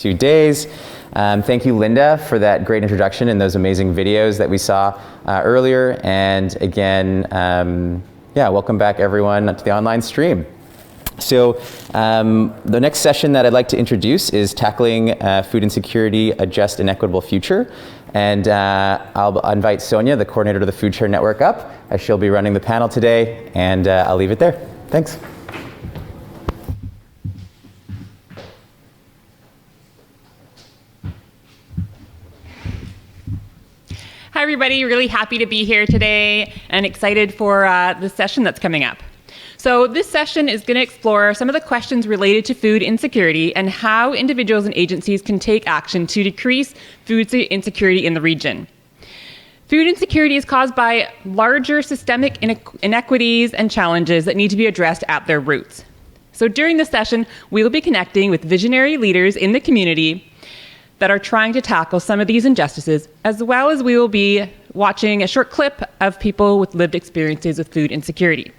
few days. Thank you, Linda, for that great introduction and those amazing videos that we saw earlier. And again, welcome back everyone to the online stream. So the next session that I'd like to introduce is Tackling Food Insecurity, A Just and Equitable Future. And I'll invite Sonja, the coordinator of the Food Share Network, up, as she'll be running the panel today, and I'll leave it there. Thanks. Hi everybody, really happy to be here today and excited for the session that's coming up. So this session is going to explore some of the questions related to food insecurity and how individuals and agencies can take action to decrease food insecurity in the region. Food insecurity is caused by larger systemic inequities and challenges that need to be addressed at their roots. So during this session, we will be connecting with visionary leaders in the community that are trying to tackle some of these injustices, as well as we will be watching a short clip of people with lived experiences with food insecurity.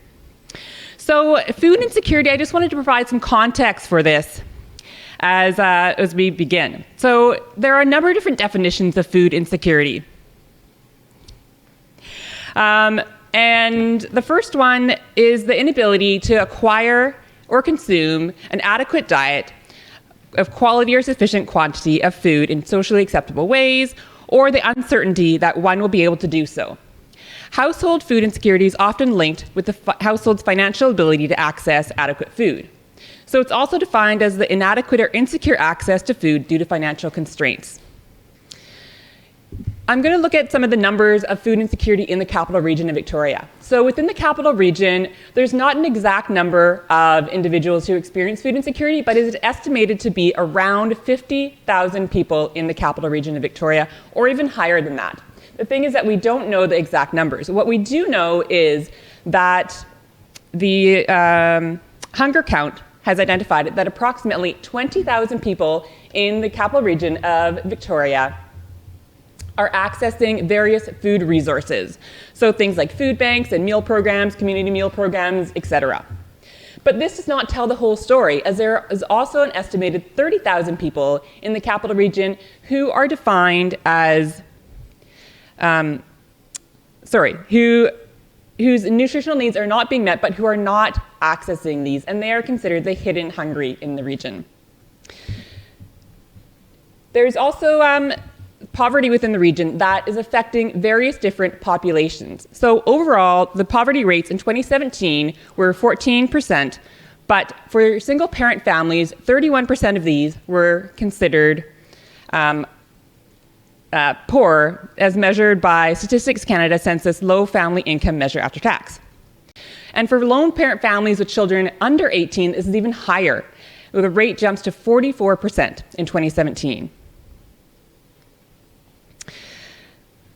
So food insecurity, I just wanted to provide some context for this as we begin. So there are a number of different definitions of food insecurity. And the first one is the inability to acquire or consume an adequate diet of quality or sufficient quantity of food in socially acceptable ways, or the uncertainty that one will be able to do so. Household food insecurity is often linked with the household's financial ability to access adequate food. So it's also defined as the inadequate or insecure access to food due to financial constraints. I'm going to look at some of the numbers of food insecurity in the capital region of Victoria. So within the capital region, there's not an exact number of individuals who experience food insecurity, but it is estimated to be around 50,000 people in the capital region of Victoria, or even higher than that. The thing is that we don't know the exact numbers. What we do know is that the hunger count has identified that approximately 20,000 people in the capital region of Victoria are accessing various food resources. So things like food banks and meal programs, community meal programs, etc. But this does not tell the whole story, as there is also an estimated 30,000 people in the capital region who are defined as whose nutritional needs are not being met, but who are not accessing these, and they are considered the hidden hungry in the region. There's also poverty within the region that is affecting various different populations. So overall, the poverty rates in 2017 were 14%, but for single parent families, 31% of these were considered poor, as measured by Statistics Canada Census Low Family Income Measure After Tax. And for lone parent families with children under 18, this is even higher, where the rate jumps to 44% in 2017.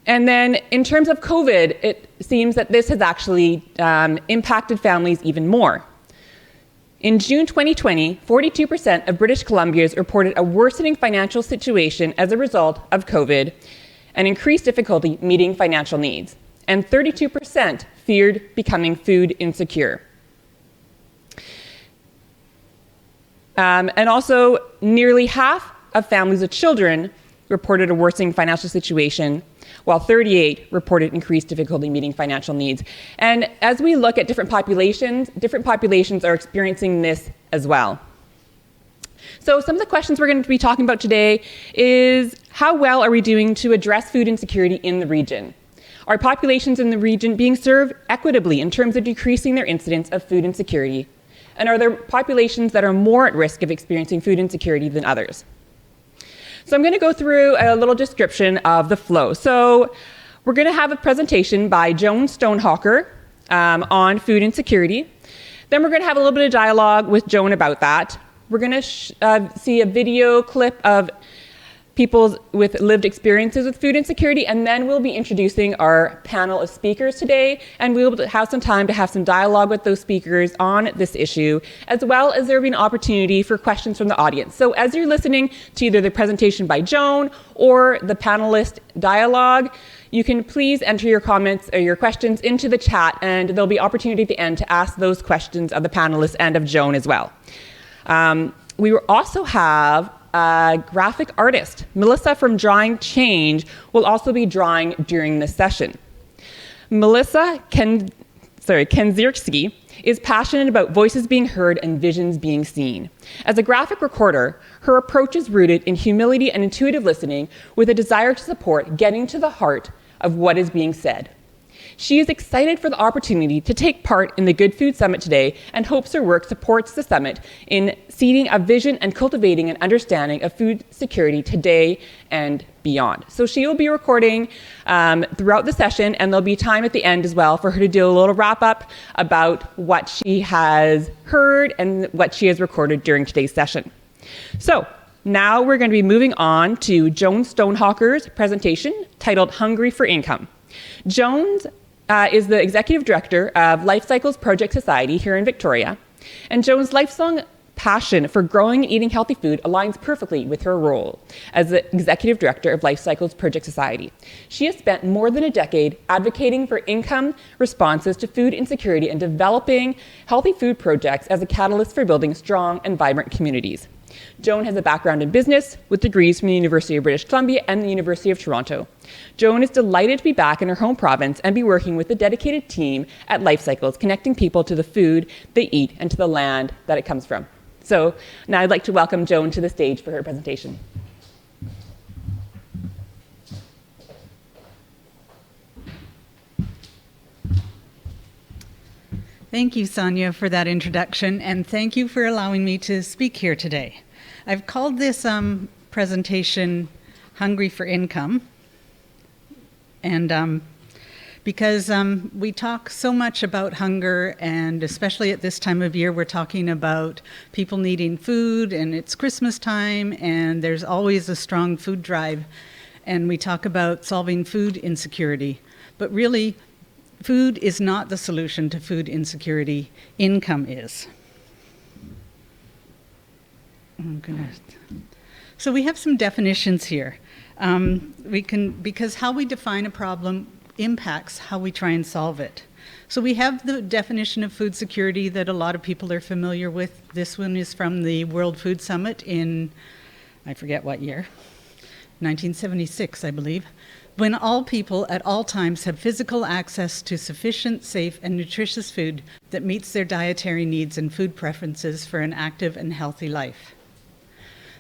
And then in terms of COVID, it seems that this has actually impacted families even more. In June 2020, 42% of British Columbians reported a worsening financial situation as a result of COVID and increased difficulty meeting financial needs. And 32% feared becoming food insecure. And also, nearly half of families with children reported a worsening financial situation, while 38 reported increased difficulty meeting financial needs. And as we look at different populations are experiencing this as well. So some of the questions we're going to be talking about today is, how well are we doing to address food insecurity in the region? Are populations in the region being served equitably in terms of decreasing their incidence of food insecurity? And are there populations that are more at risk of experiencing food insecurity than others? So I'm going to go through a little description of the flow. So we're going to have a presentation by Joan Stonehocker on food insecurity. Then we're going to have a little bit of dialogue with Joan about that. We're going to see a video clip of people with lived experiences with food insecurity, and then we'll be introducing our panel of speakers today, and we'll have some time to have some dialogue with those speakers on this issue, as well as there will be an opportunity for questions from the audience. So as you're listening to either the presentation by Joan or the panelist dialogue, you can please enter your comments or your questions into the chat, and there'll be opportunity at the end to ask those questions of the panelists and of Joan as well. We will also have a graphic artist. Melissa from Drawing Change will also be drawing during this session. Melissa Kenzierski is passionate about voices being heard and visions being seen. As a graphic recorder, her approach is rooted in humility and intuitive listening with a desire to support getting to the heart of what is being said. She is excited for the opportunity to take part in the Good Food Summit today and hopes her work supports the summit in seeding a vision and cultivating an understanding of food security today and beyond. So she will be recording throughout the session, and there'll be time at the end as well for her to do a little wrap up about what she has heard and what she has recorded during today's session. So now we're going to be moving on to Joan Stonehocker's presentation titled Hungry for Income. Joan is the Executive Director of LifeCycles Project Society here in Victoria, and Joan's lifelong passion for growing and eating healthy food aligns perfectly with her role as the Executive Director of LifeCycles Project Society. She has spent more than a decade advocating for income responses to food insecurity and developing healthy food projects as a catalyst for building strong and vibrant communities. Joan has a background in business with degrees from the University of British Columbia and the University of Toronto. Joan is delighted to be back in her home province and be working with a dedicated team at LifeCycles, connecting people to the food they eat and to the land that it comes from. So now I'd like to welcome Joan to the stage for her presentation. Thank you, Sonja, for that introduction, and thank you for allowing me to speak here today. I've called this presentation Hungry for Income, and because we talk so much about hunger, and especially at this time of year, we're talking about people needing food, and it's Christmas time, and there's always a strong food drive, and we talk about solving food insecurity, but really, food is not the solution to food insecurity. Income is. So we have some definitions here. Because how we define a problem impacts how we try and solve it. So we have the definition of food security that a lot of people are familiar with. This one is from the World Food Summit in, I forget what year, 1976, I believe. When all people at all times have physical access to sufficient, safe, and nutritious food that meets their dietary needs and food preferences for an active and healthy life.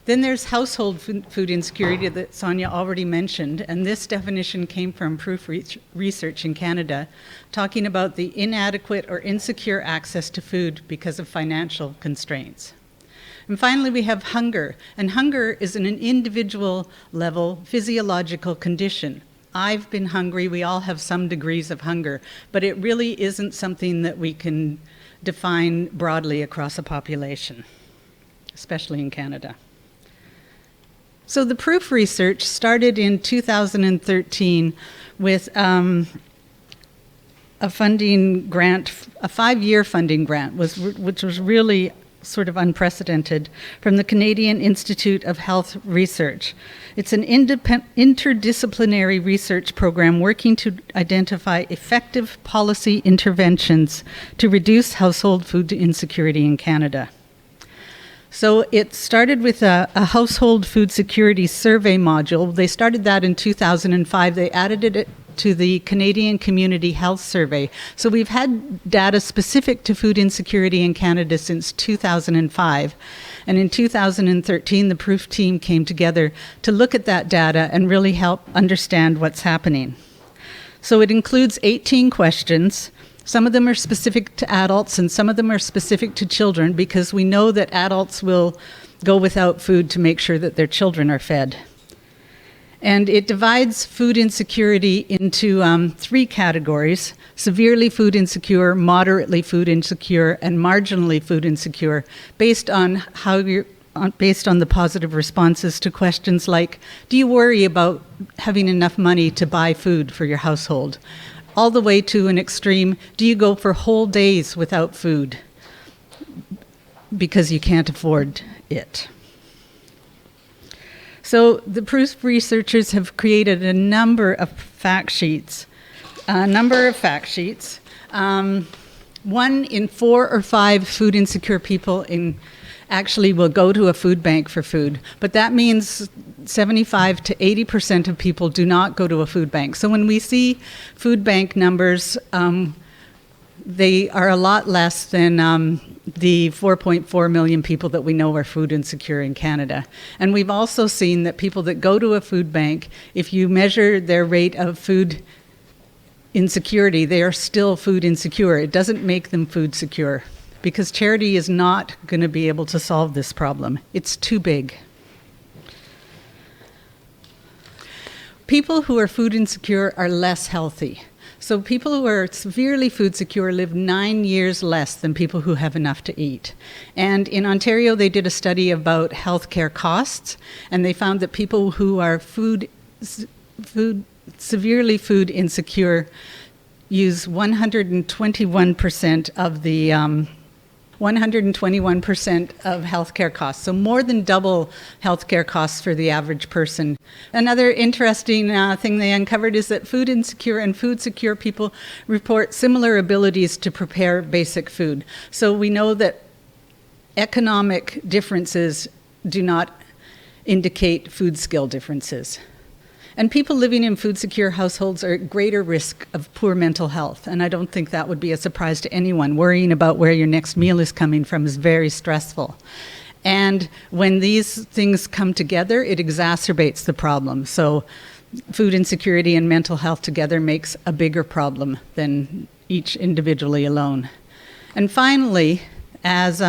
Then there's household food insecurity that Sonja already mentioned, and this definition came from Proof Research in Canada, talking about the inadequate or insecure access to food because of financial constraints. And finally, we have hunger, and hunger is an individual level physiological condition. I've been hungry, we all have some degrees of hunger, but it really isn't something that we can define broadly across a population, especially in Canada. So the Proof research started in 2013 with a funding grant, a 5-year funding grant, which was really sort of unprecedented, from the Canadian Institute of Health Research. It's an interdisciplinary research program working to identify effective policy interventions to reduce household food insecurity in Canada. So it started with a household food security survey module. They started that in 2005. They added it to the Canadian Community Health Survey. So we've had data specific to food insecurity in Canada since 2005. And in 2013, the Proof team came together to look at that data and really help understand what's happening. So it includes 18 questions. Some of them are specific to adults and some of them are specific to children, because we know that adults will go without food to make sure that their children are fed. And it divides food insecurity into 3 categories: severely food insecure, moderately food insecure, and marginally food insecure, based on the positive responses to questions like, do you worry about having enough money to buy food for your household? All the way to an extreme, do you go for whole days without food because you can't afford it? So the Proof researchers have created a number of fact sheets. 1 in 4 or 5 food insecure people actually will go to a food bank for food. But that means 75 to 80% of people do not go to a food bank. So when we see food bank numbers, they are a lot less than the 4.4 million people that we know are food insecure in Canada. And we've also seen that people that go to a food bank, if you measure their rate of food insecurity, they are still food insecure. It doesn't make them food secure, because charity is not going to be able to solve this problem. It's too big. People who are food insecure are less healthy. So people who are severely food secure live 9 years less than people who have enough to eat. And in Ontario, they did a study about healthcare costs, and they found that people who are severely food insecure use 121% of the 121% of healthcare costs, so more than double healthcare costs for the average person. Another interesting thing they uncovered is that food insecure and food secure people report similar abilities to prepare basic food. So we know that economic differences do not indicate food skill differences. And people living in food-secure households are at greater risk of poor mental health. And I don't think that would be a surprise to anyone. Worrying about where your next meal is coming from is very stressful. And when these things come together, it exacerbates the problem. So food insecurity and mental health together makes a bigger problem than each individually alone. And finally, as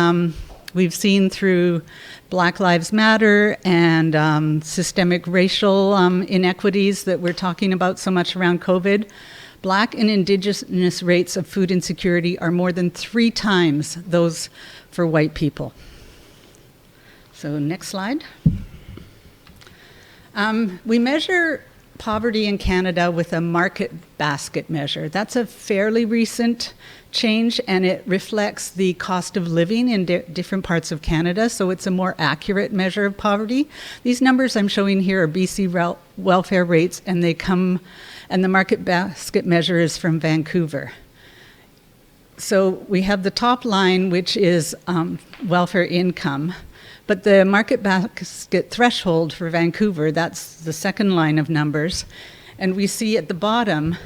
we've seen through Black Lives Matter and systemic racial inequities that we're talking about so much around COVID, Black and Indigenous rates of food insecurity are more than 3 times those for white people. So next slide. We measure poverty in Canada with a market basket measure. That's a fairly recent change, and it reflects the cost of living in different parts of Canada, so it's a more accurate measure of poverty. These numbers I'm showing here are BC welfare rates, and the market basket measure is from Vancouver. So we have the top line, which is welfare income, but the market basket threshold for Vancouver, that's the second line of numbers, and we see at the bottom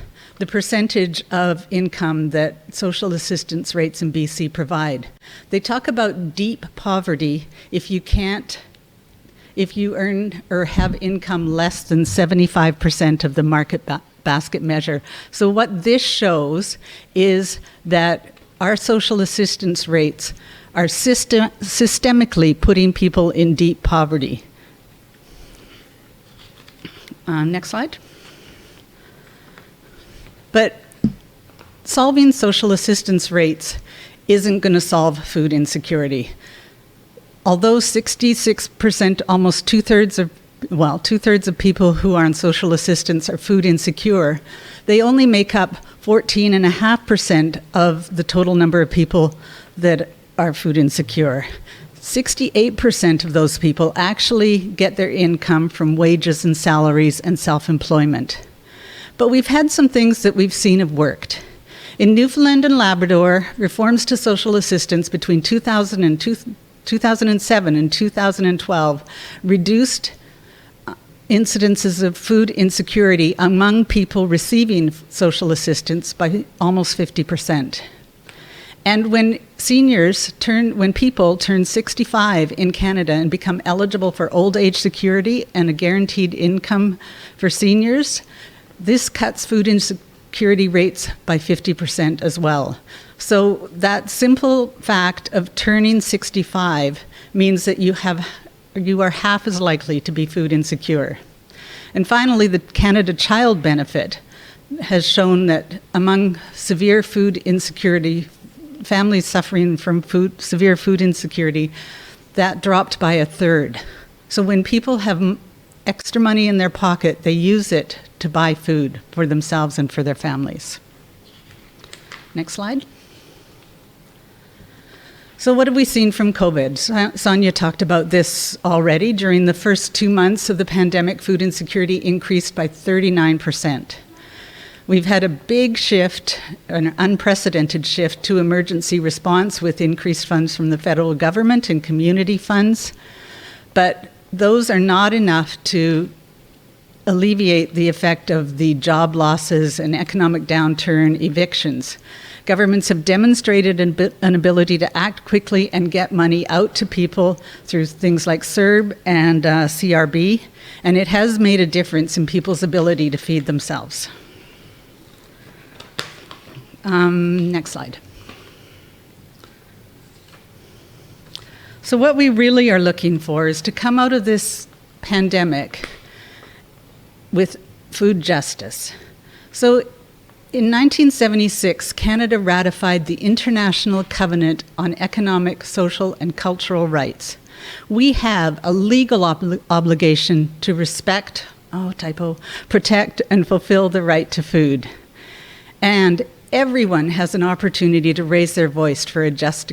the percentage of income that social assistance rates in BC provide. They talk about deep poverty if you earn or have income less than 75% of the market basket measure. So what this shows is that our social assistance rates are systemically putting people in deep poverty. Next slide. But solving social assistance rates isn't going to solve food insecurity. Although 66%, almost two-thirds of people who are on social assistance are food insecure, they only make up 14.5% of the total number of people that are food insecure. 68% of those people actually get their income from wages and salaries and self-employment. But we've had some things that we've seen have worked. In Newfoundland and Labrador, reforms to social assistance between 2007 and 2012 reduced incidences of food insecurity among people receiving social assistance by almost 50%. And when people turn 65 in Canada and become eligible for old age security and a guaranteed income for seniors, this cuts food insecurity rates by 50% as well. So that simple fact of turning 65 means that you are half as likely to be food insecure. And finally, the Canada Child Benefit has shown that among severe food insecurity, families suffering from severe food insecurity, that dropped by 1/3. So when people have extra money in their pocket, they use it to buy food for themselves and for their families. Next slide. So what have we seen from COVID? Sonja talked about this already. During the first 2 months of the pandemic, food insecurity increased by 39%. We've had a big shift, an unprecedented shift to emergency response with increased funds from the federal government and community funds. But those are not enough to alleviate the effect of the job losses and economic downturn, evictions. Governments have demonstrated an ability to act quickly and get money out to people through things like CERB and CRB, and it has made a difference in people's ability to feed themselves. Next slide. So what we really are looking for is to come out of this pandemic with food justice. So in 1976, Canada ratified the International Covenant on Economic, Social, and Cultural Rights. We have a legal obligation to respect, protect, and fulfill the right to food. And everyone has an opportunity to raise their voice for a just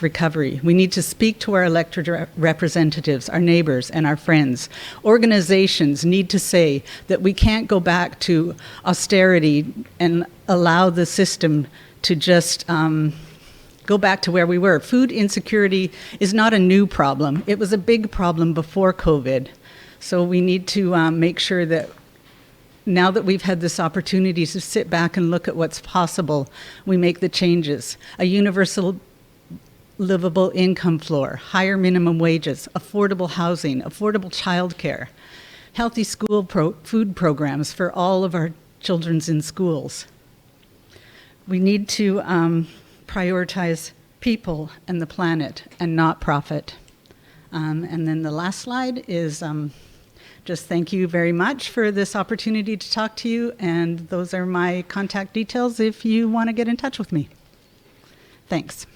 recovery. We need to speak to our elected representatives, our neighbors, and our friends. Organizations need to say that we can't go back to austerity and allow the system to just go back to where we were. Food insecurity is not a new problem. It was a big problem before COVID. So we need to make sure that now that we've had this opportunity to sit back and look at what's possible, we make the changes. A universal livable income floor, higher minimum wages, affordable housing, affordable childcare, healthy school food programs for all of our children in schools. We need to prioritize people and the planet and not profit. And then the last slide is just thank you very much for this opportunity to talk to you, and those are my contact details if you want to get in touch with me. Thanks.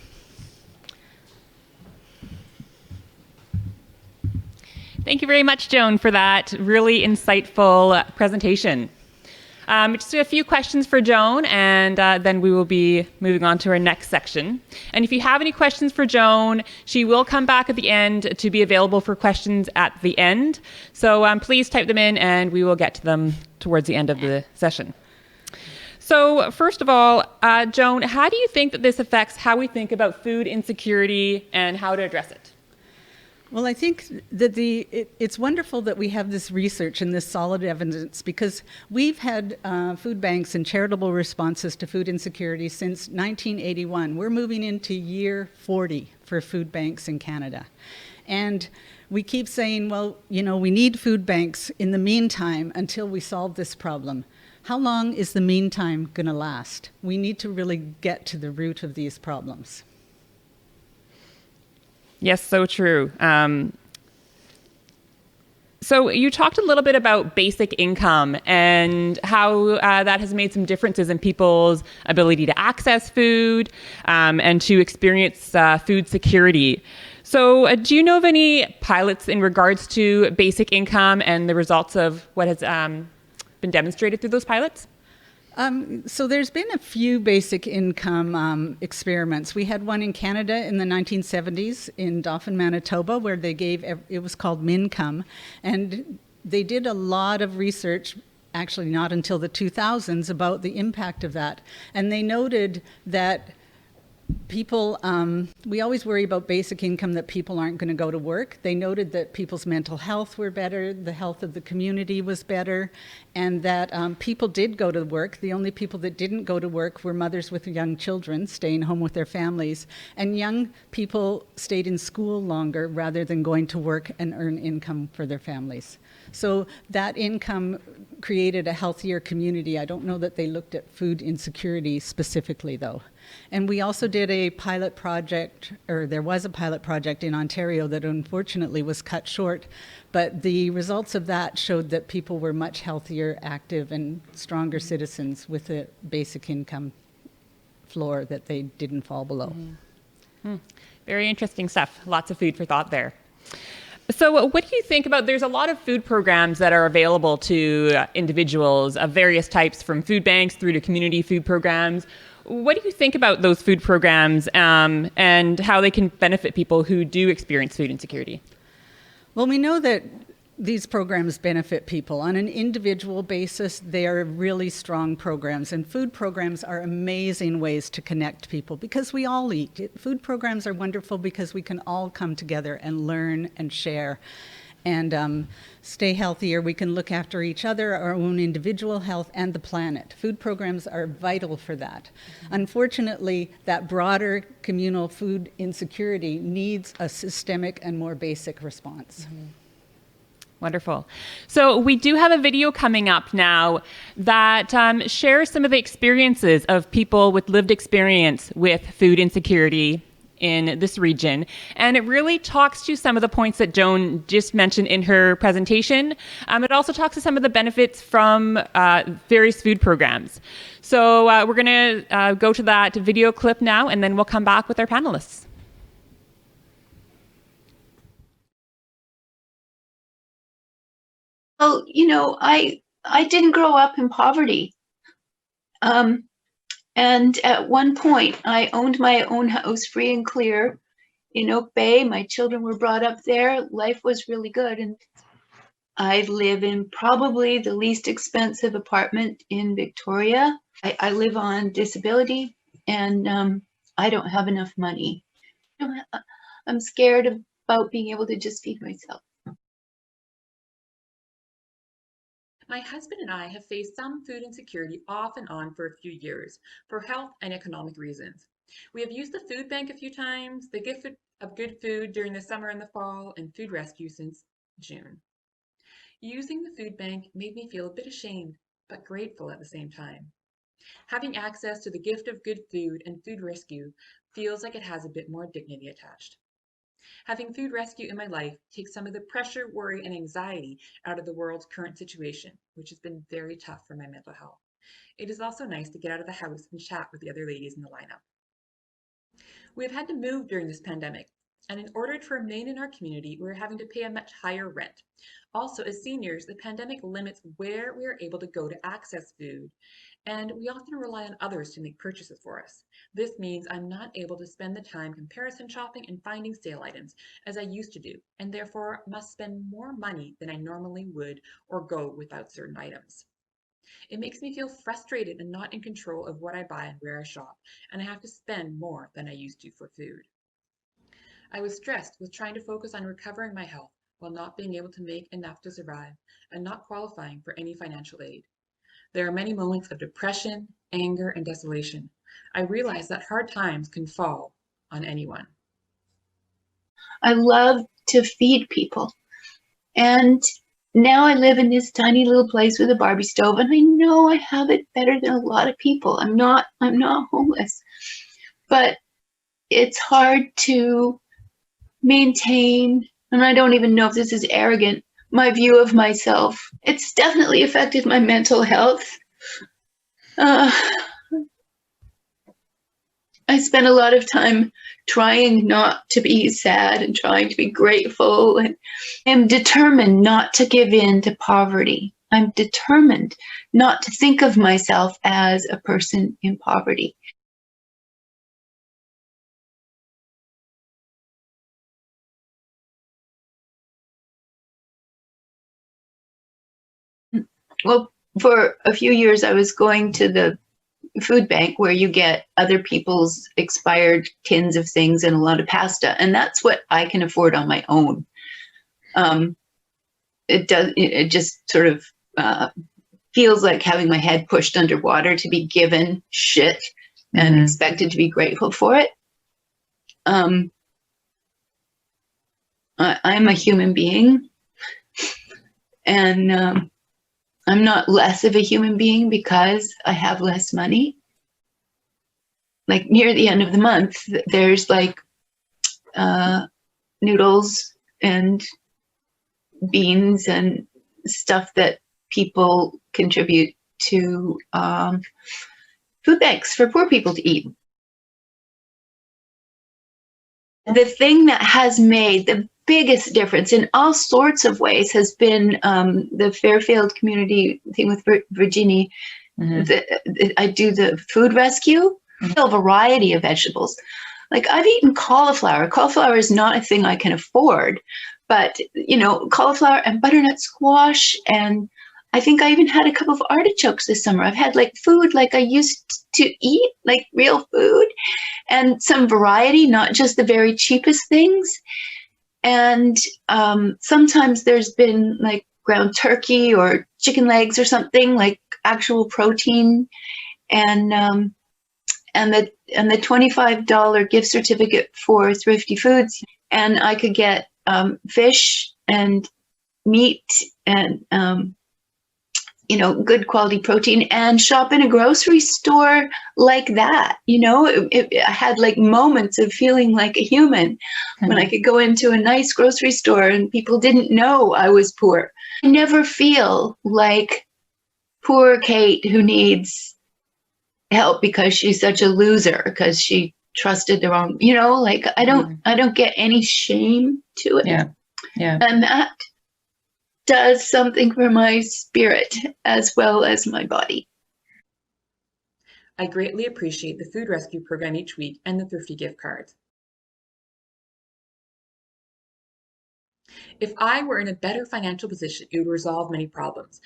Thank you very much, Joan, for that really insightful presentation. Just a few questions for Joan, and then we will be moving on to our next section. And if you have any questions for Joan, she will come back at the end to be available for questions at the end. So please type them in, and we will get to them towards the end of the session. So first of all, Joan, how do you think that this affects how we think about food insecurity and how to address it? Well, I think that it's wonderful that we have this research and this solid evidence, because we've had food banks and charitable responses to food insecurity since 1981. We're moving into year 40 for food banks in Canada. And we keep saying, well, we need food banks in the meantime until we solve this problem. How long is the meantime going to last? We need to really get to the root of these problems. Yes, so true. So you talked a little bit about basic income and how that has made some differences in people's ability to access food and to experience food security. So do you know of any pilots in regards to basic income and the results of what has been demonstrated through those pilots? So there's been a few basic income experiments. We had one in Canada in the 1970s in Dauphin, Manitoba, where they gave, it was called Mincome, and they did a lot of research, actually not until the 2000s, about the impact of that. And they noted that people, we always worry about basic income, that people aren't going to go to work. They noted that people's mental health were better, the health of the community was better, and that people did go to work. The only people that didn't go to work were mothers with young children staying home with their families, and young people stayed in school longer rather than going to work and earn income for their families. So that income created a healthier community. I don't know that they looked at food insecurity specifically, though. And we also did a pilot project, or there was a pilot project in Ontario that unfortunately was cut short, but the results of that showed that people were much healthier, active, and stronger citizens with a basic income floor that they didn't fall below. Very interesting stuff. Lots of food for thought there. So what do you think about, there's a lot of food programs that are available to individuals of various types, from food banks through to community food programs. What do you think about those food programs and how they can benefit people who do experience food insecurity? Well, we know that these programs benefit people. On an individual basis, they are really strong programs, and food programs are amazing ways to connect people because we all eat. Food programs are wonderful because we can all come together and learn and share and stay healthier. We can look after each other, our own individual health, and the planet. Food programs are vital for that. Unfortunately, that broader communal food insecurity needs a systemic and more basic response. Wonderful. So we do have a video coming up now that shares some of the experiences of people with lived experience with food insecurity in this region. And it really talks to some of the points that Joan just mentioned in her presentation. It also talks to some of the benefits from various food programs. So we're going to go to that video clip now, and then we'll come back with our panelists. Well, you know, I didn't grow up in poverty. And at one point, I owned my own house free and clear in Oak Bay. My children were brought up there. Life was really good. And I live in probably the least expensive apartment in Victoria. I live on disability, and I don't have enough money. I'm scared about being able to just feed myself. My husband and I have faced some food insecurity off and on for a few years for health and economic reasons. We have used the food bank a few times, the gift of good food during the summer and the fall, and food rescue since June. Using the food bank made me feel a bit ashamed, but grateful at the same time. Having access to the gift of good food and food rescue feels like it has a bit more dignity attached. Having food rescue in my life takes some of the pressure, worry, and anxiety out of the world's current situation, which has been very tough for my mental health. It is also nice to get out of the house and chat with the other ladies in the lineup. We have had to move during this pandemic, and in order to remain in our community, we're having to pay a much higher rent. Also, as seniors, the pandemic limits where we are able to go to access food, and we often rely on others to make purchases for us. This means I'm not able to spend the time comparison shopping and finding sale items as I used to do, and therefore must spend more money than I normally would or go without certain items. It makes me feel frustrated and not in control of what I buy and where I shop, and I have to spend more than I used to for food. I was stressed with trying to focus on recovering my health while not being able to make enough to survive and not qualifying for any financial aid. There are many moments of depression, anger, and desolation. I realize that hard times can fall on anyone. I love to feed people. And now I live in this tiny little place with a Barbie stove, and I know I have it better than a lot of people. I'm not homeless. But it's hard to maintain, and I don't even know if this is arrogant, my view of myself. It's definitely affected my mental health. I spend a lot of time trying not to be sad and trying to be grateful, and I'm determined not to give in to poverty. I'm determined not to think of myself as a person in poverty. Well, for a few years, I was going to the food bank where you get other people's expired tins of things and a lot of pasta, and that's what I can afford on my own. It just sort of feels like having my head pushed underwater to be given shit and expected to be grateful for it. I'm a human being, and I'm not less of a human being because I have less money. Like near the end of the month, there's like noodles and beans and stuff that people contribute to food banks for poor people to eat. The thing that has made the biggest difference in all sorts of ways has been the Fairfield community thing with Virginie. I do the food rescue, a variety of vegetables. Like I've eaten cauliflower. Cauliflower is not a thing I can afford, but, you know, cauliflower and butternut squash. And I think I even had a couple of artichokes this summer. I've had like food like I used to eat, like real food, and some variety, not just the very cheapest things. And sometimes there's been like ground turkey or chicken legs or something, like actual protein, and the $25 gift certificate for Thrifty Foods, and I could get fish and meat and you know, good quality protein, and shop in a grocery store like that. You know, I had like moments of feeling like a human when I could go into a nice grocery store and people didn't know I was poor. I never feel like poor Kate who needs help because she's such a loser because she trusted the wrong, you know, like I don't get any shame to it. Yeah. And that does something for my spirit as well as my body. I greatly appreciate the food rescue program each week and the thrifty gift cards. If I were in a better financial position, it would resolve many problems.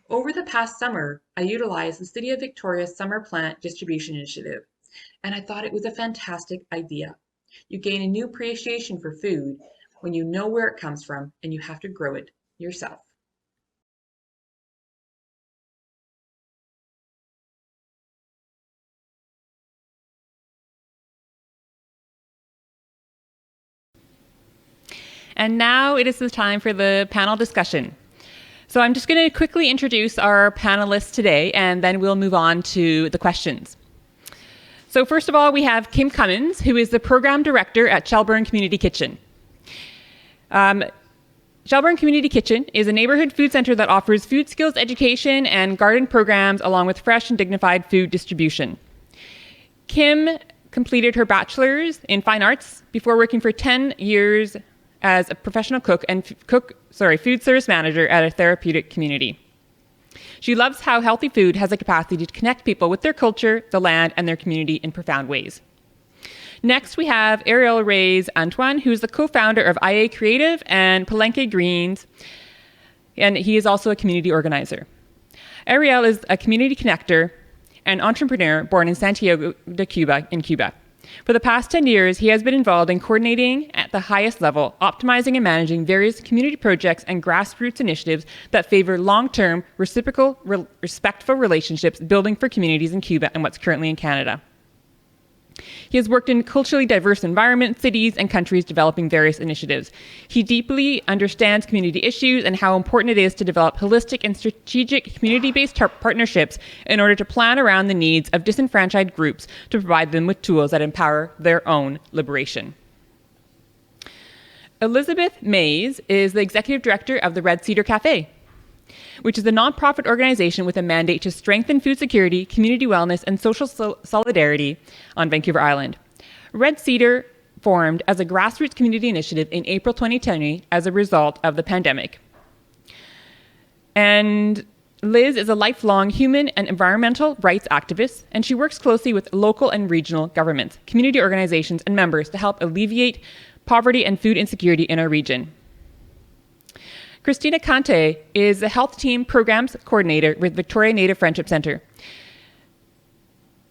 Over the past summer, I utilized the City of Victoria's Summer Plant Distribution Initiative, and I thought it was a fantastic idea. You gain a new appreciation for food when you know where it comes from and you have to grow it yourself. And now it is the time for the panel discussion. So I'm just going to quickly introduce our panelists today, and then we'll move on to the questions. So first of all, we have Kim Cummins, who is the Program Director at Shelbourne Community Kitchen. Shelbourne Community Kitchen is a neighborhood food center that offers food skills education and garden programs along with fresh and dignified food distribution. Kim completed her bachelor's in fine arts before working for 10 years as a professional cook and food service manager at a therapeutic community. She loves how healthy food has the capacity to connect people with their culture, the land, and their community in profound ways. Next, we have Ariel Reyes Antuan, who is the co-founder of IA Creative and Palenke Greens, and he is also a community organizer. Ariel is a community connector and entrepreneur born in Santiago de Cuba in Cuba. For the past 10 years, he has been involved in coordinating at the highest level, optimizing and managing various community projects and grassroots initiatives that favor long-term, reciprocal, respectful relationships, building for communities in Cuba and what's currently in Canada. He has worked in culturally diverse environments, cities, and countries developing various initiatives. He deeply understands community issues and how important it is to develop holistic and strategic community-based partnerships in order to plan around the needs of disenfranchised groups to provide them with tools that empower their own liberation. Elizabeth Mays is the Executive Director of the Red Cedar Cafe, which is a nonprofit organization with a mandate to strengthen food security, community wellness, and social solidarity on Vancouver Island. Red Cedar formed as a grassroots community initiative in April 2020 as a result of the pandemic. And Liz is a lifelong human and environmental rights activist, and she works closely with local and regional governments, community organizations, and members to help alleviate poverty and food insecurity in our region. Christina Kante is the Health Team Programs Coordinator with Victoria Native Friendship Centre.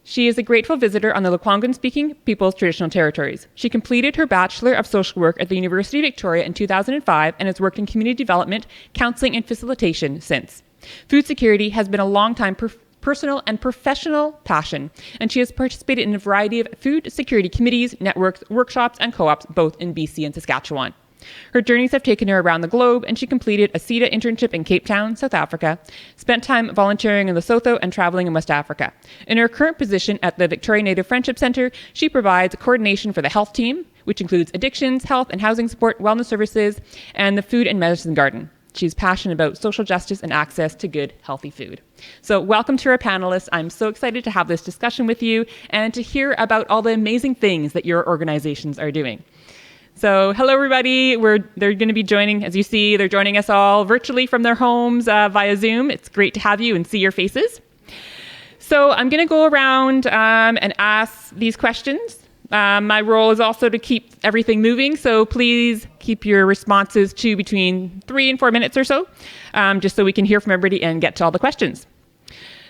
She is a grateful visitor on the Lekwungen-speaking people's traditional territories. She completed her Bachelor of Social Work at the University of Victoria in 2005 and has worked in community development, counseling, and facilitation since. Food security has been a long-time personal and professional passion, and she has participated in a variety of food security committees, networks, workshops, and co-ops, both in BC and Saskatchewan. Her journeys have taken her around the globe, and she completed a CEDA internship in Cape Town, South Africa, spent time volunteering in Lesotho and traveling in West Africa. In her current position at the Victoria Native Friendship Centre, she provides coordination for the health team, which includes addictions, health and housing support, wellness services, and the food and medicine garden. She's passionate about social justice and access to good, healthy food. So welcome to our panelists. I'm so excited to have this discussion with you and to hear about all the amazing things that your organizations are doing. So hello, everybody. They're going to be joining, as you see, they're joining us all virtually from their homes via Zoom. It's great to have you and see your faces. So I'm going to go around and ask these questions. My role is also to keep everything moving, so please keep your responses to between 3 and 4 minutes or so, just so we can hear from everybody and get to all the questions.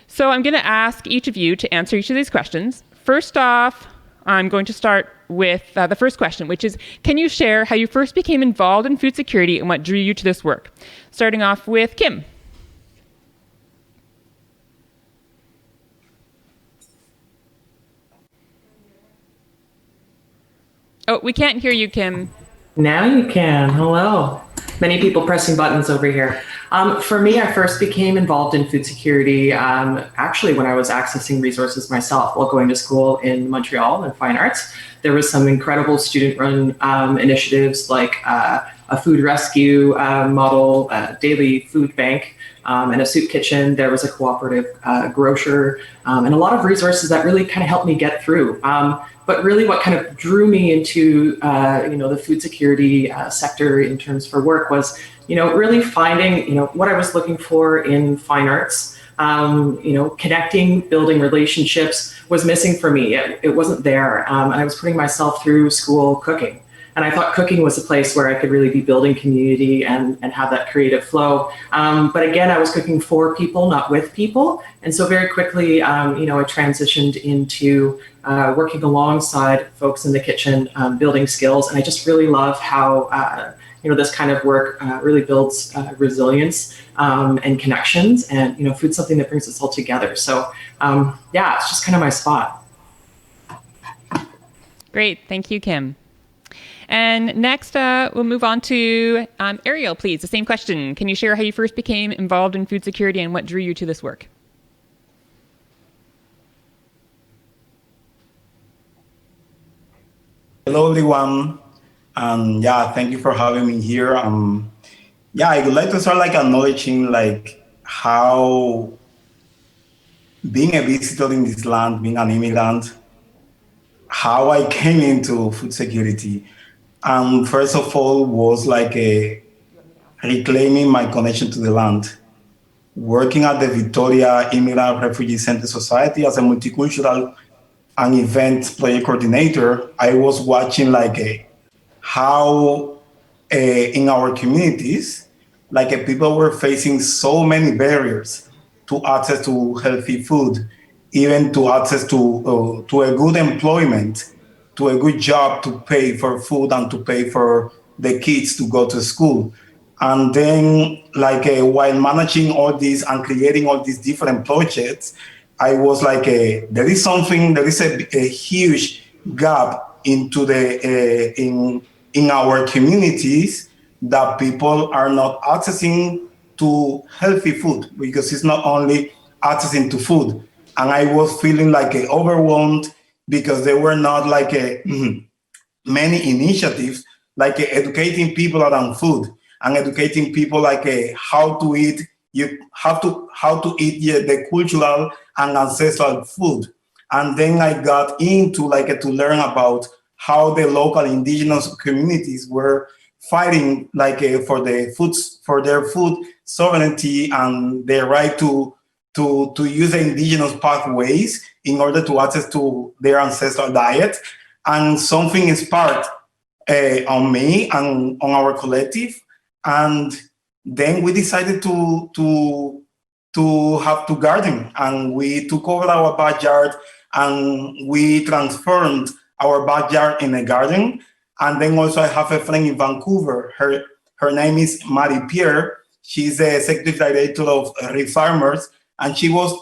So I'm going to ask each of you to answer each of these questions. First off, I'm going to start with the first question, which is, can you share how you first became involved in food security and what drew you to this work? Starting off with Kim. Oh, we can't hear you, Kim. Now you can. Hello. Many people pressing buttons over here. For me, I first became involved in food security actually when I was accessing resources myself while going to school in Montreal in fine arts. There was some incredible student-run initiatives like a food rescue model, daily food bank, and a soup kitchen. There was a cooperative grocer, and a lot of resources that really kind of helped me get through. But really what kind of drew me into the food security sector in terms for work was, really finding, what I was looking for in fine arts. Connecting, building relationships was missing for me. It wasn't there. And I was putting myself through school cooking. And I thought cooking was a place where I could really be building community and have that creative flow. But again, I was cooking for people, not with people. And so very quickly, I transitioned into working alongside folks in the kitchen, building skills. And I just really love how, this kind of work really builds resilience and connections. And, food's something that brings us all together. So it's just kind of my spot. Great. Thank you, Kim. And next, we'll move on to Ariel, please. The same question. Can you share how you first became involved in food security and what drew you to this work? Hello, everyone. Thank you for having me here. I would like to start acknowledging how being a visitor in this land, being an immigrant, how I came into food security. First of all, was reclaiming my connection to the land. Working at the Victoria Immigrant Refugee Center Society as a multicultural and event project coordinator, I was watching how in our communities, people were facing so many barriers to access to healthy food, even to access to a good employment, to a good job, to pay for food and to pay for the kids to go to school. And then while managing all this and creating all these different projects, I was there is a huge gap into in our communities that people are not accessing to healthy food, because it's not only accessing to food. And I was feeling overwhelmed because there were not many initiatives educating people around food and educating people how to eat. How to eat the cultural and ancestral food. And then I got into to learn about how the local indigenous communities were fighting for their food sovereignty and their right to use the indigenous pathways in order to access to their ancestral diet. And something inspired on me and on our collective. And then we decided to have to garden, and we took over our backyard and we transformed our backyard in a garden. And then also I have a friend in Vancouver. Her name is Marie Pierre. She's the executive director of Reef Farmers, and she was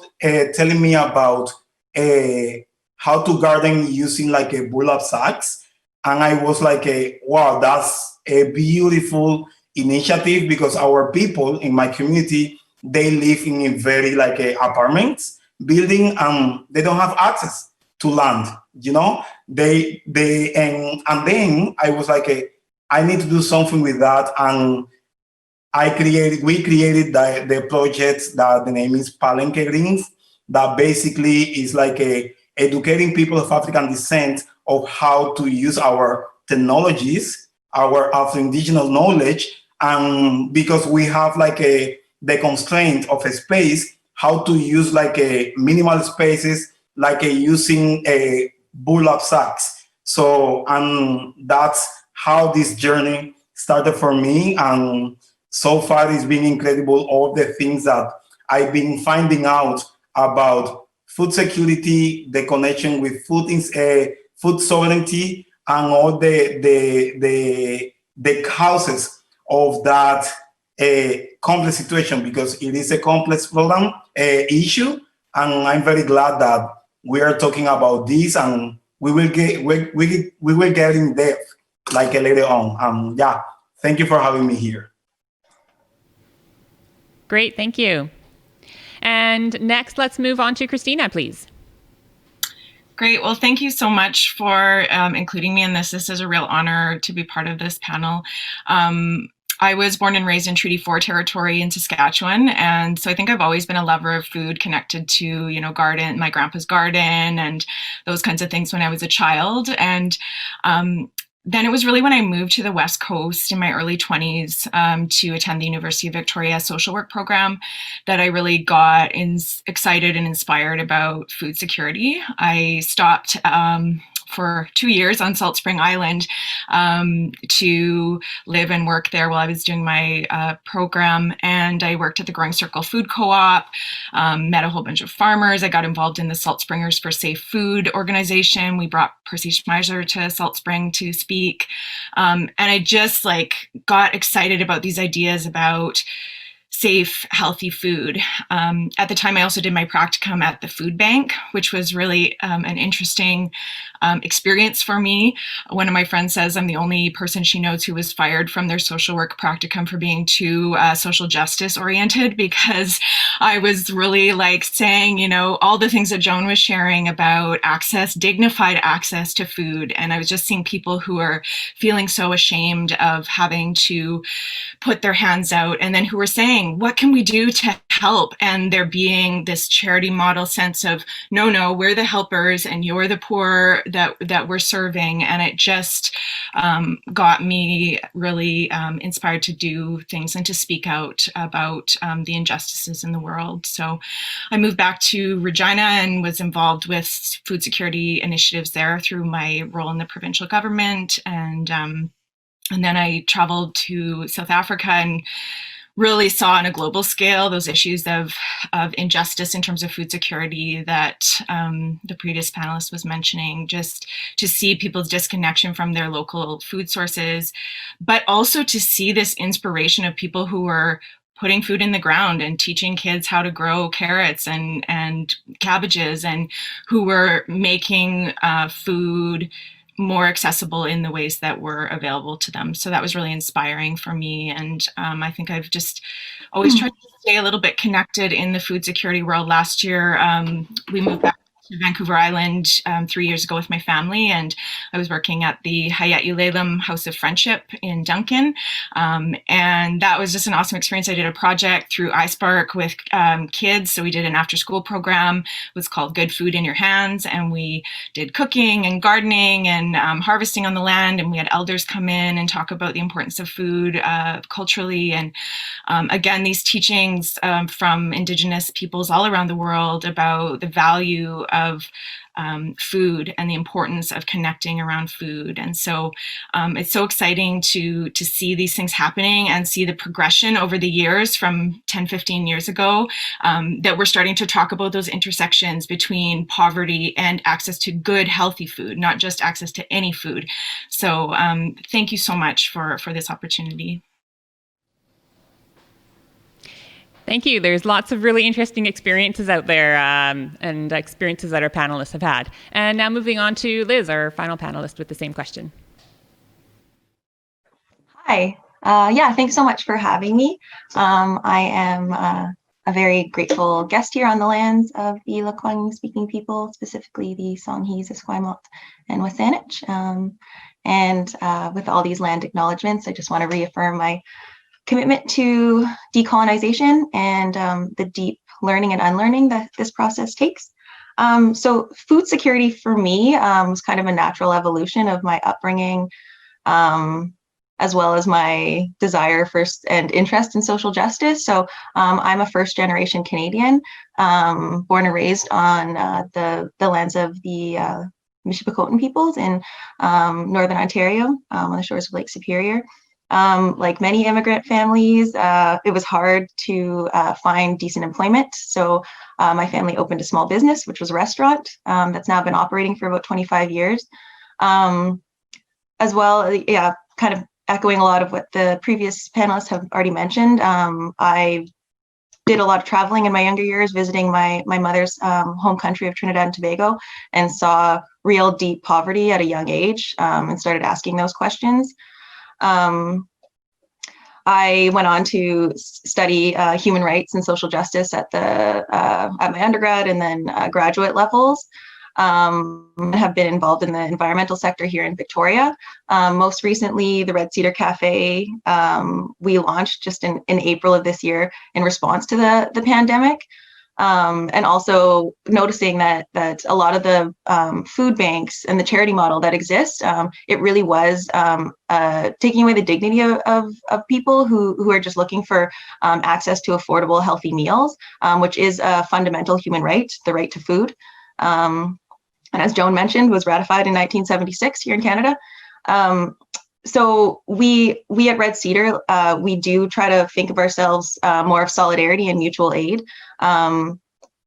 telling me about how to garden using a burlap sacks. And I was wow, that's a beautiful initiative, because our people in my community, they live in a very apartments building, and they don't have access to land. And then I was I need to do something with that, and we created the project that the name is Palenke Greens, that basically is educating people of African descent of how to use our technologies, our Afro-Indigenous knowledge. And because we have the constraint of a space, how to use like a minimal spaces, like using a burlap sacks. So, and that's how this journey started for me. And so far it's been incredible, all the things that I've been finding out about food security, the connection with food sovereignty, and all the causes of that complex situation, because it is a complex problem issue, and I'm very glad that we are talking about this, and we will get in depth like later on. Yeah, thank you for having me here. Great, thank you. And next, let's move on to Christina, please. Great. Well, thank you so much for including me in this. This is a real honor to be part of this panel. I was born and raised in Treaty 4 territory in Saskatchewan, and so I think I've always been a lover of food, connected to, my grandpa's garden and those kinds of things when I was a child. And then it was really when I moved to the West Coast in my early 20s to attend the University of Victoria social work program that I really got excited and inspired about food security. I stopped for 2 years on Salt Spring Island to live and work there while I was doing my program. And I worked at the Growing Circle Food Co-op, met a whole bunch of farmers. I got involved in the Salt Springers for Safe Food organization. We brought Percy Schmeiser to Salt Spring to speak. And I just got excited about these ideas about safe, healthy food. At the time, I also did my practicum at the food bank, which was really an interesting experience for me. One of my friends says I'm the only person she knows who was fired from their social work practicum for being too social justice oriented, because I was really saying, all the things that Joan was sharing about access, dignified access to food. And I was just seeing people who are feeling so ashamed of having to put their hands out, and then who were saying, what can we do to help? And there being this charity model sense of, no, we're the helpers and you're the poor that we're serving. And it just got me really inspired to do things and to speak out about the injustices in the world. So I moved back to Regina and was involved with food security initiatives there through my role in the provincial government. And then I traveled to South Africa and really saw on a global scale those issues of injustice in terms of food security that the previous panelist was mentioning, just to see people's disconnection from their local food sources, but also to see this inspiration of people who were putting food in the ground and teaching kids how to grow carrots and cabbages, and who were making food more accessible in the ways that were available to them. So that was really inspiring for me. And I think I've just always tried to stay a little bit connected in the food security world. Last year, we moved back to Vancouver Island 3 years ago with my family, and I was working at the Hayat Uleilim House of Friendship in Duncan, and that was just an awesome experience. I did a project through iSpark with kids, so we did an after-school program. It was called Good Food in Your Hands, and we did cooking and gardening and harvesting on the land, and we had elders come in and talk about the importance of food culturally, and again, these teachings from Indigenous peoples all around the world about the value of food and the importance of connecting around food. And so it's so exciting to see these things happening and see the progression over the years from 10, 15 years ago, that we're starting to talk about those intersections between poverty and access to good, healthy food, not just access to any food. So thank you so much for this opportunity. Thank you. There's lots of really interesting experiences out there and experiences that our panelists have had. And now moving on to Liz, our final panelist, with the same question. Hi. Yeah, thanks so much for having me. I am a very grateful guest here on the lands of the Lekwung speaking people, specifically the Songhees, Esquimalt, and Wasanich. And with all these land acknowledgements, I just want to reaffirm my commitment to decolonization and the deep learning and unlearning that this process takes. So food security for me was kind of a natural evolution of my upbringing. as well as my desire for and interest in social justice. So I'm a first generation Canadian, born and raised on the lands of the Michipicoten peoples in Northern Ontario, on the shores of Lake Superior. Like many immigrant families, it was hard to find decent employment. So my family opened a small business, which was a restaurant that's now been operating for about 25 years. As well, yeah, kind of echoing a lot of what the previous panelists have already mentioned. I did a lot of traveling in my younger years, visiting my mother's home country of Trinidad and Tobago, and saw real deep poverty at a young age, and started asking those questions. I went on to study human rights and social justice at my undergrad and then graduate levels. Have been involved in the environmental sector here in Victoria. Most recently, the Red Cedar Cafe we launched just in April of this year in response to the pandemic. And also noticing that a lot of the food banks and the charity model that exists, it really was taking away the dignity of people who are just looking for access to affordable, healthy meals, which is a fundamental human right, the right to food. And as Joan mentioned, was ratified in 1976 here in Canada. So we at Red Cedar, we do try to think of ourselves more of solidarity and mutual aid.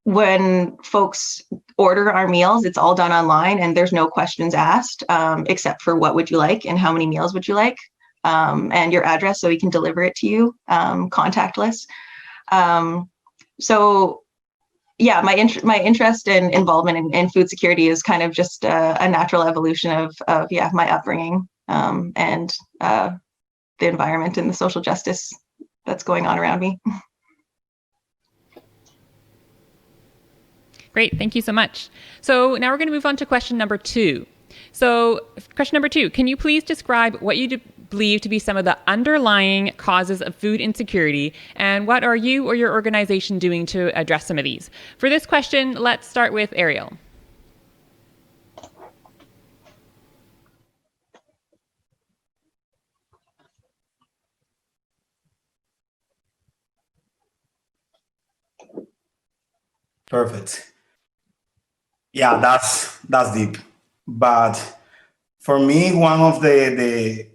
When folks order our meals, it's all done online and there's no questions asked, except for what would you like and how many meals would you like, and your address so we can deliver it to you, contactless. So yeah, my interest and involvement in food security is kind of just a natural evolution of my upbringing, and the environment and the social justice that's going on around me. Great, thank you so much. So now we're going to move on to question number 2. So question number 2, can you please describe what you believe to be some of the underlying causes of food insecurity, and what are you or your organization doing to address some of these? For this question, let's start with Ariel. Perfect. Yeah, that's deep. But for me, one of the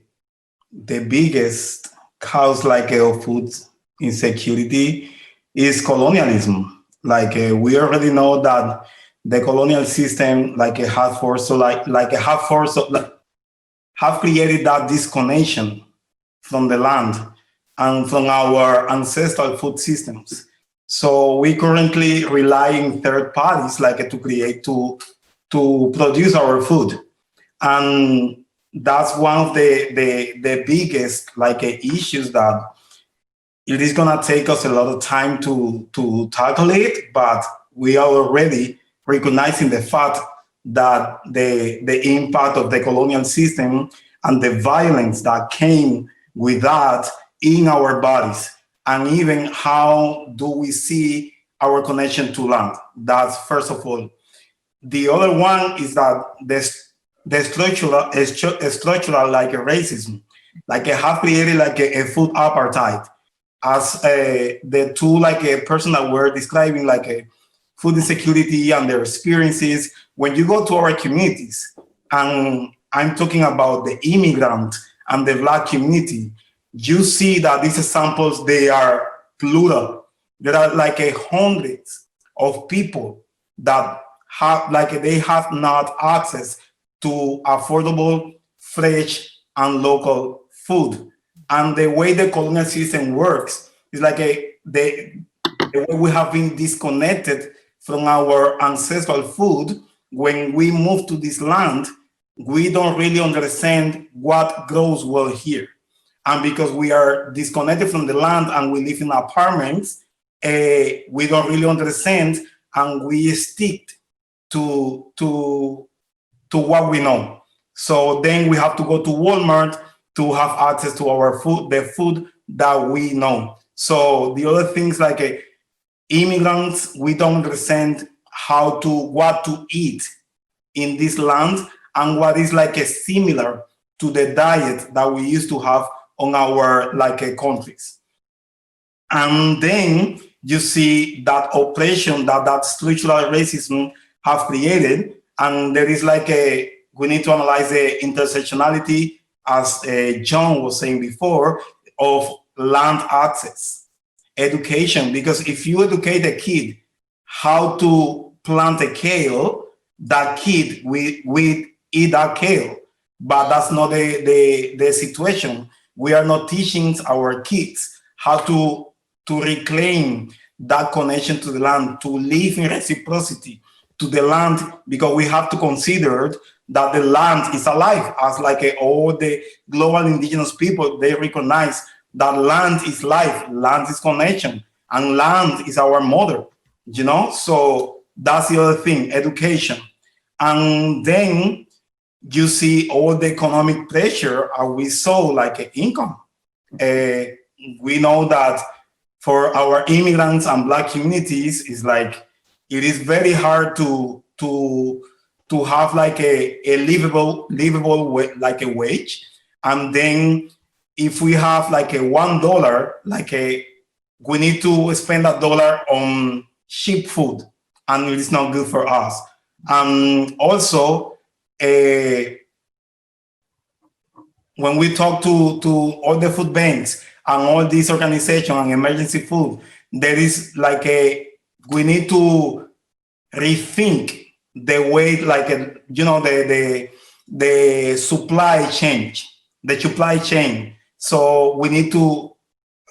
biggest cause of food insecurity is colonialism. We already know that the colonial system have created that disconnection from the land and from our ancestral food systems. So we currently rely on third parties to produce our food. And that's one of the biggest issues that it is gonna take us a lot of time to tackle it, but we are already recognizing the fact that the impact of the colonial system and the violence that came with that in our bodies, and even how do we see our connection to land. That's first of all. The other one is that the structural racism, have created a food apartheid, as the two a person that were describing a food insecurity and their experiences. When you go to our communities, and I'm talking about the immigrant and the Black community, you see that these examples, they are plural. There are hundreds of people that have they have not access to affordable, fresh, and local food. And the way the colonial system works is the way we have been disconnected from our ancestral food. When we move to this land, we don't really understand what grows well here. And because we are disconnected from the land and we live in apartments, we don't really understand, and we stick to what we know. So then we have to go to Walmart to have access to our food, the food that we know. So the other things immigrants, we don't understand what to eat in this land, and what is similar to the diet that we used to have on our countries. And then you see that oppression that structural racism have created, and there is we need to analyze the intersectionality, as Joan was saying before, of land access, education, because if you educate a kid how to plant a kale, that kid will eat that kale. But that's not the situation. We are not teaching our kids how to reclaim that connection to the land, to live in reciprocity to the land, because we have to consider that the land is alive, as all the global indigenous people, they recognize that land is life, land is connection, and land is our mother, So that's the other thing, education. And then you see all the economic pressure, and we saw income. We know that for our immigrants and Black communities, it is very hard to have a livable wage. And then if we have a $1, we need to spend $1 on cheap food, and it is not good for us. Also, when we talk to all the food banks and all these organizations and emergency food, there is we need to rethink the way, the supply chain. So we need to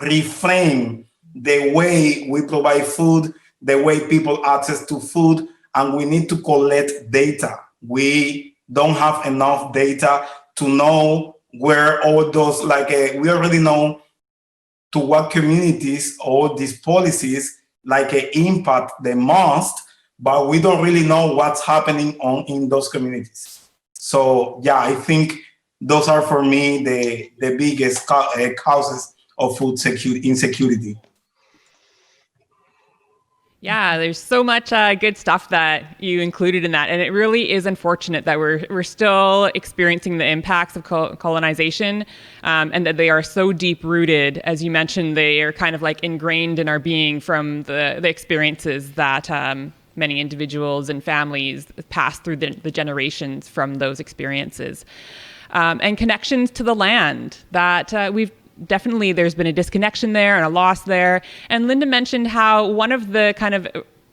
reframe the way we provide food, the way people access to food, and we need to collect data. We don't have enough data to know where all those, we already know to what communities all these policies impact the most, but we don't really know what's happening in those communities. So yeah, I think those are for me the biggest causes of food insecurity. Yeah, there's so much good stuff that you included in that, and it really is unfortunate that we're still experiencing the impacts of colonization, and that they are so deep rooted. As you mentioned, they are kind of ingrained in our being from the experiences that many individuals and families pass through the generations from those experiences, and connections to the land that definitely there's been a disconnection there and a loss there. And Linda mentioned how one of the kind of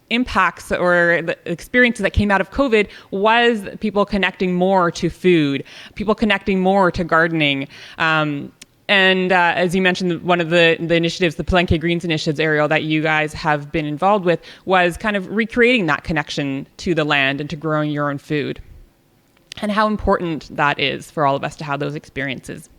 impacts or the experiences that came out of COVID was people connecting more to food, people connecting more to gardening. And as you mentioned, one of the initiatives, the Palenke Greens initiatives, Ariel, that you guys have been involved with, was kind of recreating that connection to the land and to growing your own food, and how important that is for all of us to have those experiences.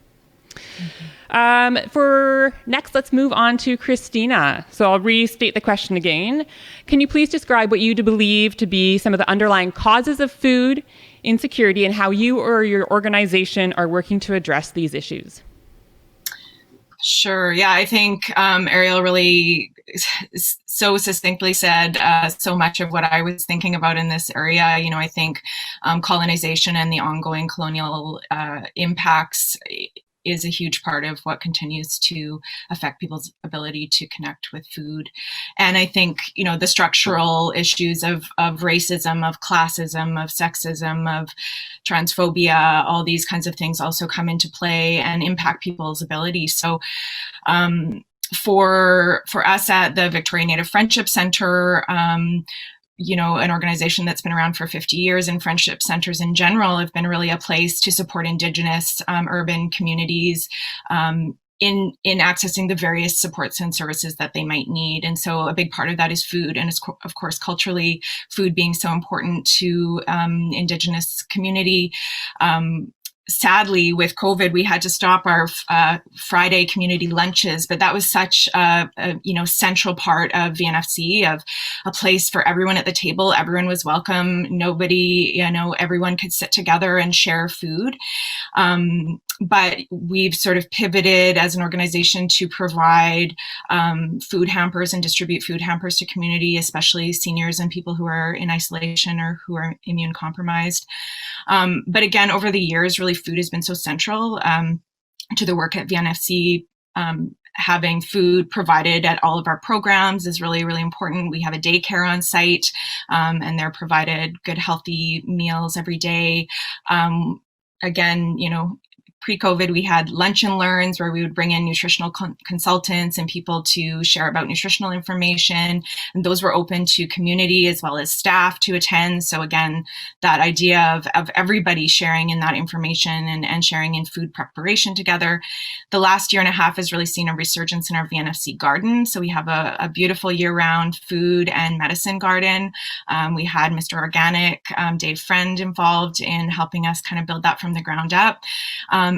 For next, let's move on to Christina. So I'll restate the question again. Can you please describe what you believe to be some of the underlying causes of food insecurity and how you or your organization are working to address these issues? Sure. Yeah, I think Ariel really so succinctly said so much of what I was thinking about in this area. I think colonization and the ongoing colonial impacts is a huge part of what continues to affect people's ability to connect with food. And I think, the structural issues of racism, of classism, of sexism, of transphobia, all these kinds of things also come into play and impact people's ability. So for us at the Victoria Native Friendship Center, an organization that's been around for 50 years, and friendship centers in general have been really a place to support Indigenous urban communities in accessing the various supports and services that they might need. And so a big part of that is food. And it's, of course, culturally, food being so important to Indigenous community. Sadly, with COVID, we had to stop our Friday community lunches, but that was such a central part of VNFC, of a place for everyone at the table. Everyone was welcome. Nobody, everyone could sit together and share food. but we've sort of pivoted as an organization to provide food hampers and distribute food hampers to community, especially seniors and people who are in isolation or who are immune compromised. But again, over the years, really food has been so central to the work at VNFC. Having food provided at all of our programs is really, really important. We have a daycare on site, and they're provided good, healthy meals every day. Again, pre-COVID, we had lunch and learns where we would bring in nutritional consultants and people to share about nutritional information. And those were open to community as well as staff to attend. So again, that idea of everybody sharing in that information and sharing in food preparation together. The last year and a half has really seen a resurgence in our VNFC garden. So we have a beautiful year-round food and medicine garden. We had Mr. Organic, Dave Friend, involved in helping us kind of build that from the ground up.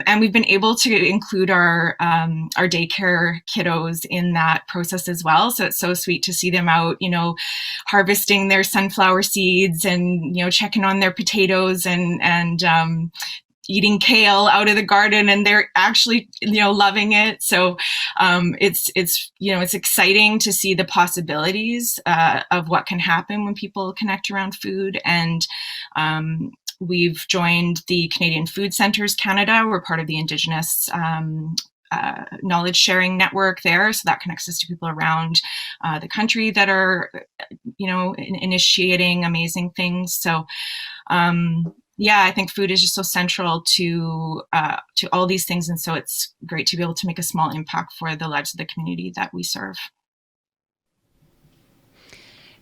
And we've been able to include our daycare kiddos in that process as well. So it's so sweet to see them out, harvesting their sunflower seeds and, checking on their potatoes and eating kale out of the garden, and they're actually, loving it. So it's exciting to see the possibilities of what can happen when people connect around food. And we've joined the Canadian Food Centres Canada. We're part of the Indigenous knowledge sharing network there. So that connects us to people around the country that are, initiating amazing things. So I think food is just so central to all these things. And so it's great to be able to make a small impact for the lives of the community that we serve.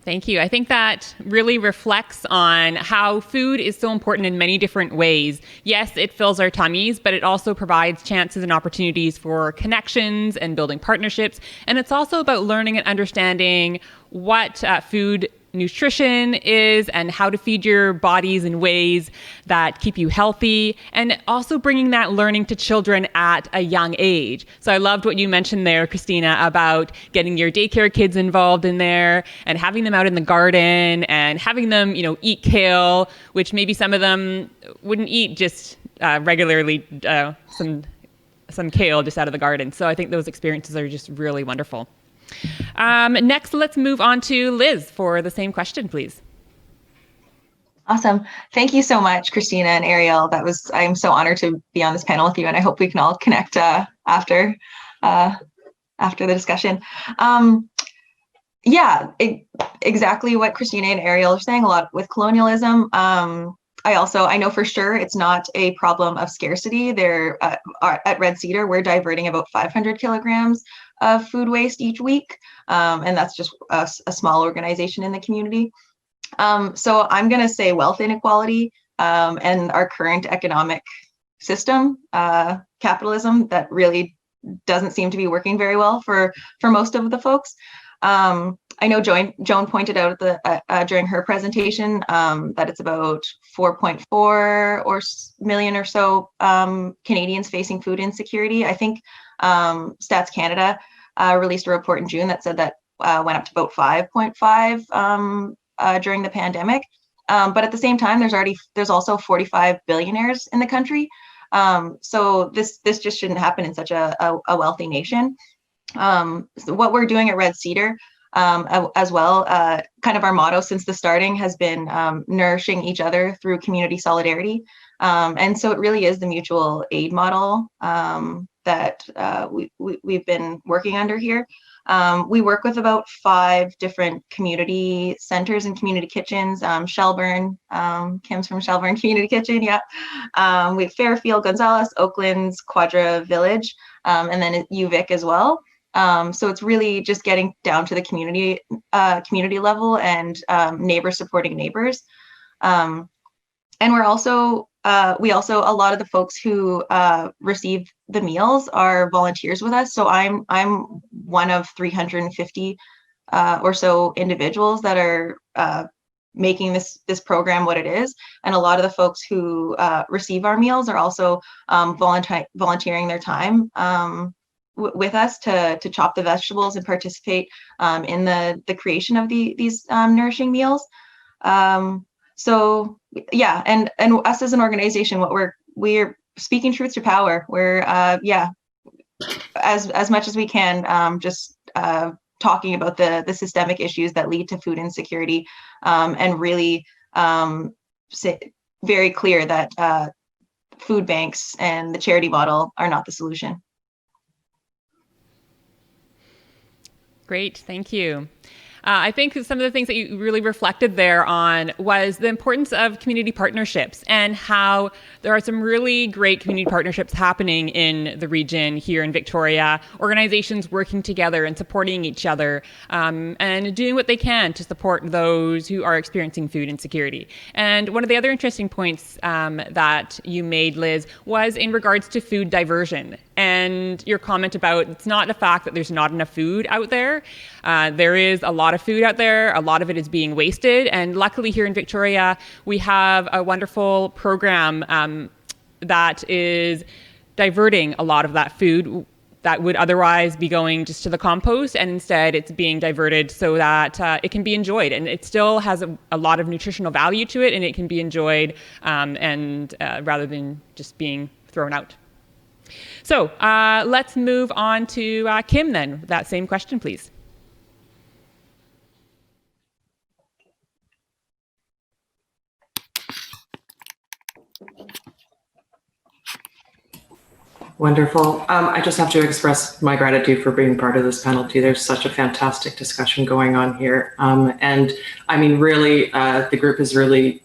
Thank you. I think that really reflects on how food is so important in many different ways. Yes, it fills our tummies, but it also provides chances and opportunities for connections and building partnerships. And it's also about learning and understanding what food nutrition is and how to feed your bodies in ways that keep you healthy, and also bringing that learning to children at a young age. So I loved what you mentioned there, Christina, about getting your daycare kids involved in there and having them out in the garden and having them, eat kale, which maybe some of them wouldn't eat just regularly, some kale just out of the garden. So I think those experiences are just really wonderful. Next, let's move on to Liz for the same question, please. Awesome. Thank you so much, Christina and Ariel. I'm so honored to be on this panel with you, and I hope we can all connect after the discussion. Exactly what Christina and Ariel are saying, a lot with colonialism. I know for sure it's not a problem of scarcity. There at Red Cedar, we're diverting about 500 kilograms of food waste each week. And that's just a small organization in the community. So I'm going to say wealth inequality and our current economic system, capitalism, that really doesn't seem to be working very well for most of the folks. I know Joan pointed out during her presentation that it's about 4.4 million or so Canadians facing food insecurity. I think Stats Canada released a report in June that said that went up to about 5.5 during the pandemic. But at the same time, there's also 45 billionaires in the country. So this just shouldn't happen in such a wealthy nation. So what we're doing at Red Cedar as well, kind of our motto since the starting has been nourishing each other through community solidarity. And so it really is the mutual aid model that we've been working under here. We work with about 5 different community centers and community kitchens. Shelbourne, Kim's from Shelbourne Community Kitchen, yeah. We have Fairfield, Gonzales, Oakland's Quadra Village, and then UVic as well. So it's really just getting down to the community level and neighbors supporting neighbors. And we're also, a lot of the folks who receive the meals are volunteers with us. So I'm one of 350 or so individuals that are making this program what it is. And a lot of the folks who receive our meals are also volunteering their time with us to chop the vegetables and participate in the creation of these nourishing meals. So yeah, and us as an organization, what we're speaking truth to power. We're as much as we can, just talking about the systemic issues that lead to food insecurity, and really very clear that food banks and the charity model are not the solution. Great, thank you. I think some of the things that you really reflected there on was the importance of community partnerships and how there are some really great community partnerships happening in the region here in Victoria, organizations working together and supporting each other, and doing what they can to support those who are experiencing food insecurity. And one of the other interesting points that you made, Liz, was in regards to food diversion and your comment about it's not a fact that there's not enough food out there. There is a lot of food out there. A lot of it is being wasted. And luckily here in Victoria, we have a wonderful program that is diverting a lot of that food that would otherwise be going just to the compost, and instead it's being diverted so that it can be enjoyed, and it still has a lot of nutritional value to it, and it can be enjoyed and rather than just being thrown out. So let's move on to Kim then. That same question, please. Wonderful. I just have to express my gratitude for being part of this panel too. There's such a fantastic discussion going on here. And I mean, really, the group has really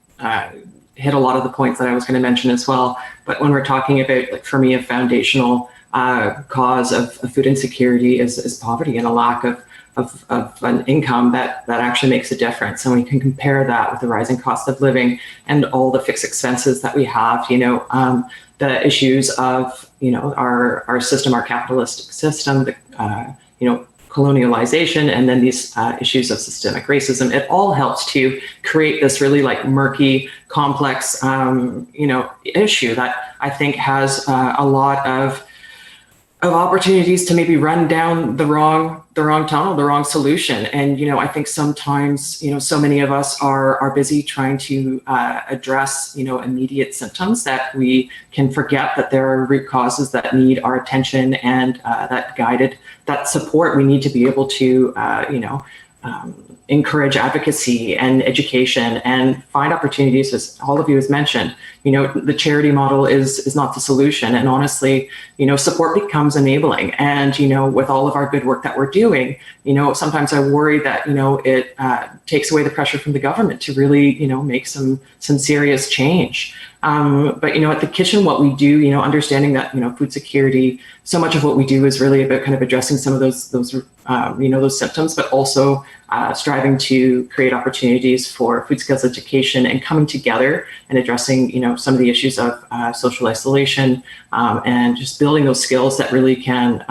hit a lot of the points that I was going to mention as well. But when we're talking about, like, for me, a foundational cause of food insecurity is poverty and a lack of an income that actually makes a difference. And we can compare that with the rising cost of living and all the fixed expenses that we have, the issues of, our system, our capitalistic system, colonialization, and then these issues of systemic racism. It all helps to create this really murky, complex, issue that I think has a lot of opportunities to maybe run down the wrong tunnel, the wrong solution. And, I think sometimes, so many of us are busy trying to address, immediate symptoms that we can forget that there are root causes that need our attention and that support. We need to be able to, encourage advocacy and education and find opportunities, as all of you has mentioned. The charity model is not the solution. And honestly, support becomes enabling. And, with all of our good work that we're doing, sometimes I worry that, it takes away the pressure from the government to really, make some serious change. But, at the kitchen, what we do, understanding that, food security, so much of what we do is really about kind of addressing some of those symptoms, but also striving to create opportunities for food skills education and coming together and addressing, some of the issues of social isolation, and just building those skills that really can,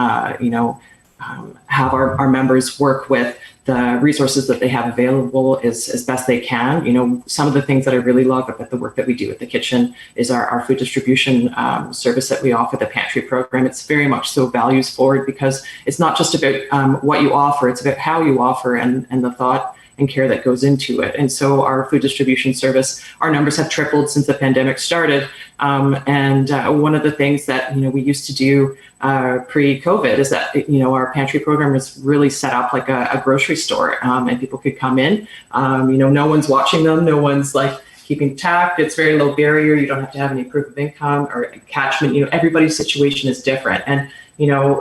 have our members work with the resources that they have available as best they can. Some of the things that I really love about the work that we do at the kitchen is our food distribution service that we offer, the pantry program. It's very much so values forward, because it's not just about what you offer, it's about how you offer and the thought and care that goes into it. And so our food distribution service, our numbers have tripled since the pandemic started. And one of the things that we used to do pre-COVID is that our pantry program was really set up like a grocery store, and people could come in. No one's watching them, no one's keeping track. It's very low barrier. You don't have to have any proof of income or catchment. Everybody's situation is different, and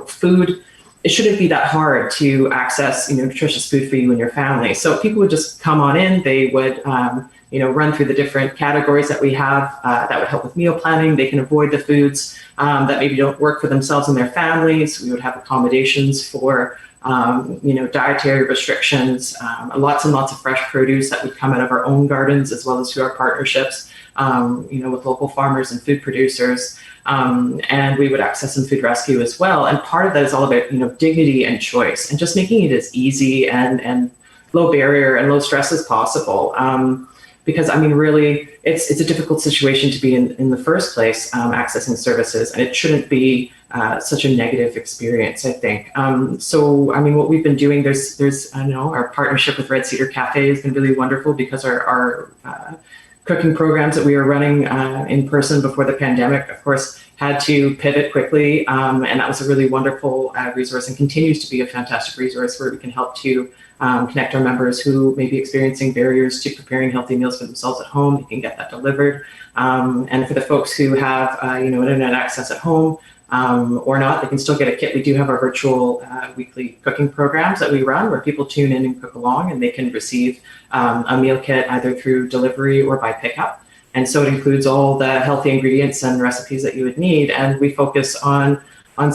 food. It shouldn't be that hard to access, nutritious food for you and your family. So people would just come on in. They would, run through the different categories that we have that would help with meal planning. They can avoid the foods that maybe don't work for themselves and their families. We would have accommodations for, dietary restrictions, lots and lots of fresh produce that would come out of our own gardens, as well as through our partnerships, with local farmers and food producers. And we would access some food rescue as well. And part of that is all about, dignity and choice, and just making it as easy and low barrier and low stress as possible. Because really, it's a difficult situation to be in the first place, accessing services, and it shouldn't be such a negative experience, I think. So what we've been doing, there's our partnership with Red Cedar Cafe has been really wonderful, because our cooking programs that we were running in person before the pandemic, of course, had to pivot quickly. And that was a really wonderful resource and continues to be a fantastic resource where we can help to connect our members who may be experiencing barriers to preparing healthy meals for themselves at home. They can get that delivered. And for the folks who have internet access at home or not, they can still get a kit. We do have our virtual weekly cooking programs that we run where people tune in and cook along, and they can receive a meal kit either through delivery or by pickup. And so it includes all the healthy ingredients and recipes that you would need. And we focus on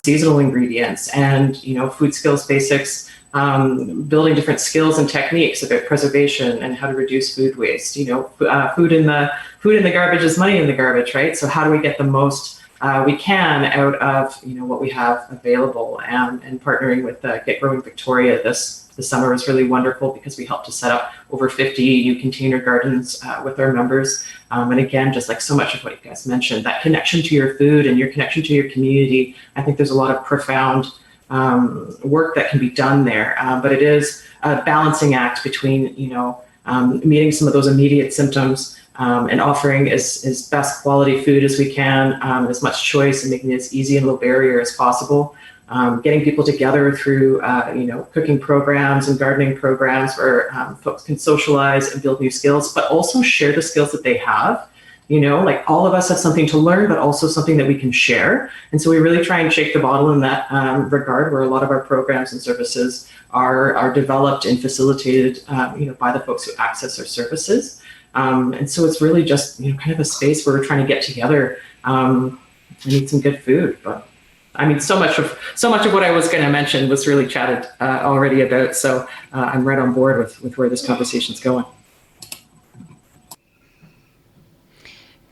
seasonal ingredients and, food skills basics, building different skills and techniques about preservation and how to reduce food waste. Food in the garbage is money in the garbage, right? So how do we get the most we can out of what we have available? And partnering with Get Growing Victoria this summer was really wonderful because we helped to set up over 50 new container gardens with our members. And again, just like so much of what you guys mentioned, that connection to your food and your connection to your community, I think there's a lot of profound work that can be done there. But it is a balancing act between, meeting some of those immediate symptoms and offering as best quality food as we can, as much choice, and making it as easy and low barrier as possible. Getting people together through, cooking programs and gardening programs where folks can socialize and build new skills, but also share the skills that they have. Like all of us have something to learn, but also something that we can share. And so we really try and shake the bottle in that regard, where a lot of our programs and services are developed and facilitated, by the folks who access our services. And so it's really just, kind of a space where we're trying to get together and eat some good food. But I mean, so much of what I was going to mention was really chatted already about. So I'm right on board with where this conversation's going.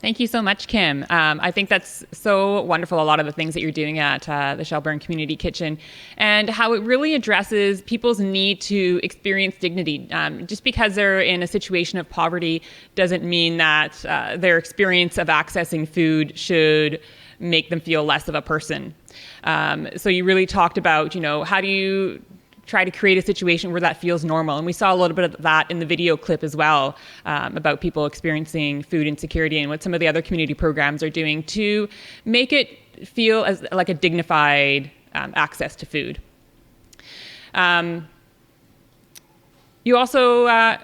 Thank you so much, Kim. I think that's so wonderful, a lot of the things that you're doing at the Shelbourne Community Kitchen, and how it really addresses people's need to experience dignity. Just because they're in a situation of poverty doesn't mean that their experience of accessing food should make them feel less of a person. So you really talked about, how do you try to create a situation where that feels normal. And we saw a little bit of that in the video clip as well, about people experiencing food insecurity and what some of the other community programs are doing to make it feel as like a dignified access to food. You also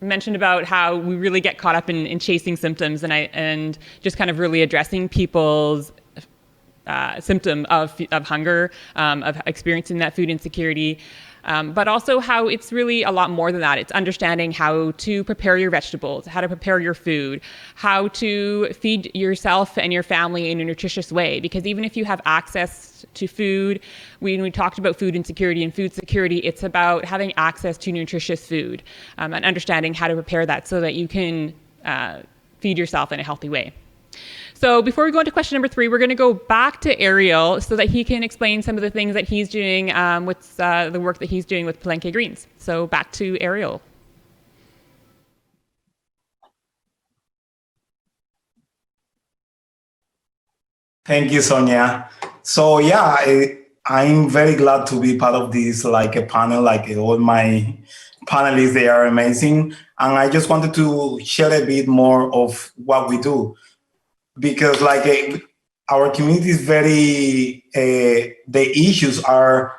mentioned about how we really get caught up in chasing symptoms and just kind of really addressing people's symptom of hunger, of experiencing that food insecurity, but also how it's really a lot more than that. It's understanding how to prepare your vegetables, how to prepare your food, how to feed yourself and your family in a nutritious way. Because even if you have access to food, when we talked about food insecurity and food security, it's about having access to nutritious food and understanding how to prepare that so that you can feed yourself in a healthy way. So before we go into question number 3, we're going to go back to Ariel so that he can explain some of the things that he's doing with the work that he's doing with Palenke Greens. So back to Ariel. Thank you, Sonja. So yeah, I'm very glad to be part of this a panel. All my panelists, they are amazing. And I just wanted to share a bit more of what we do. Because our community is very, the issues are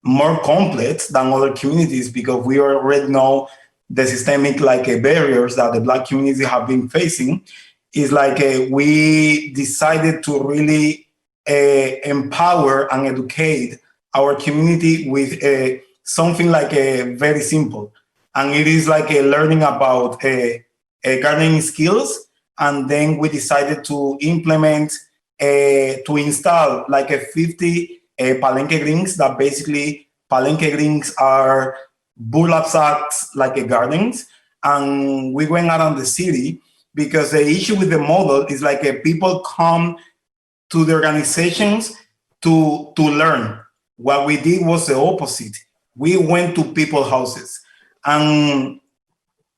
more complex than other communities because we already know the systemic barriers that the Black community have been facing. Is we decided to really empower and educate our community with something very simple. And it is learning about gardening skills. And then we decided to implement, to install 50 Palenke greens that basically Palenke greens are burlap sacks gardens. And we went around the city because the issue with the model is people come to the organizations to learn. What we did was the opposite. We went to people's houses. And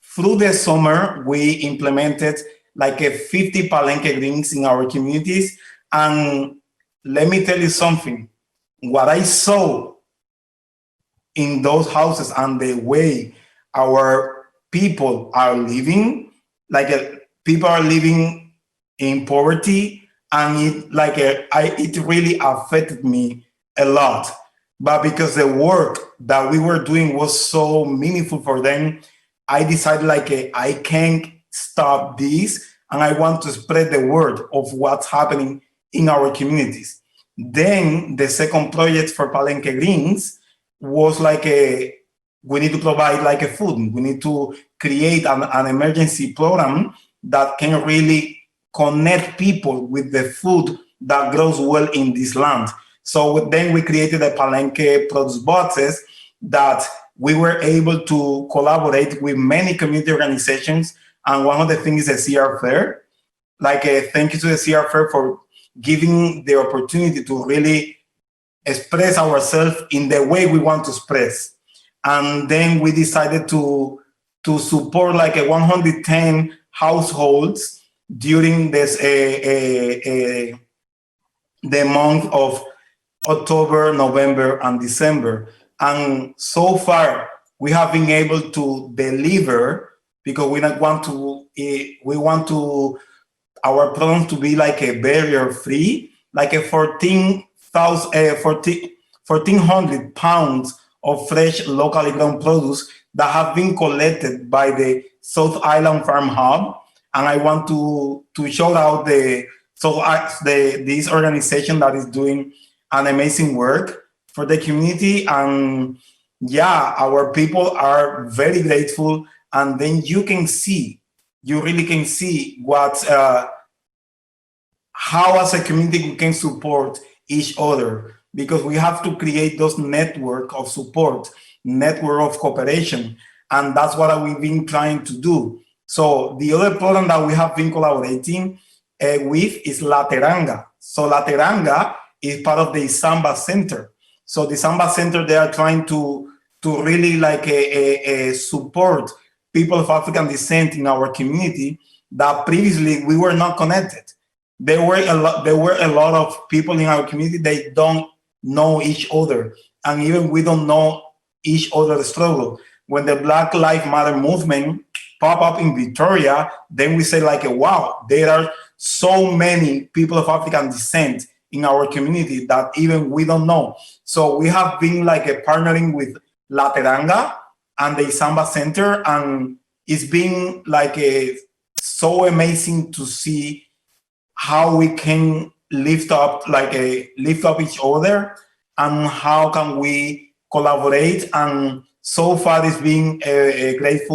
through the summer, we implemented 50 Palenke greens in our communities. And let me tell you something. What I saw in those houses and the way our people are living people are living in poverty, and it really affected me a lot. But because the work that we were doing was so meaningful for them, I decided I can't stop this, and I want to spread the word of what's happening in our communities. Then the second project for Palenke Greens was we need to provide a food. We need to create an emergency program that can really connect people with the food that grows well in this land. So then we created the Palenke produce boxes that we were able to collaborate with many community organizations. And one of the things is the CR Fair. Thank you to the CR Fair for giving the opportunity to really express ourselves in the way we want to express. And then we decided to support 110 households during this the month of October, November, and December. And so far, we have been able to deliver, because we want to our program to be a barrier free, a 1,400 pounds of fresh locally grown produce that have been collected by the South Island Farm Hub. And I want to shout out this organization that is doing an amazing work for the community. And yeah, our people are very grateful. And then you really can see what how as a community we can support each other, because we have to create those network of support, network of cooperation. And that's what we've been trying to do. So the other program that we have been collaborating with is La Teranga. So La Teranga is part of the Samba Center. So the Samba Center, they are trying to really support people of African descent in our community that previously we were not connected. There were a lot of people in our community, they don't know each other. And even we don't know each other's struggle. When the Black Lives Matter movement pop up in Victoria, then we say wow, there are so many people of African descent in our community that even we don't know. So we have been partnering with La Teranga and the Samba Center, and it's been so amazing to see how we can lift up each other, and how can we collaborate. And so far it's been a great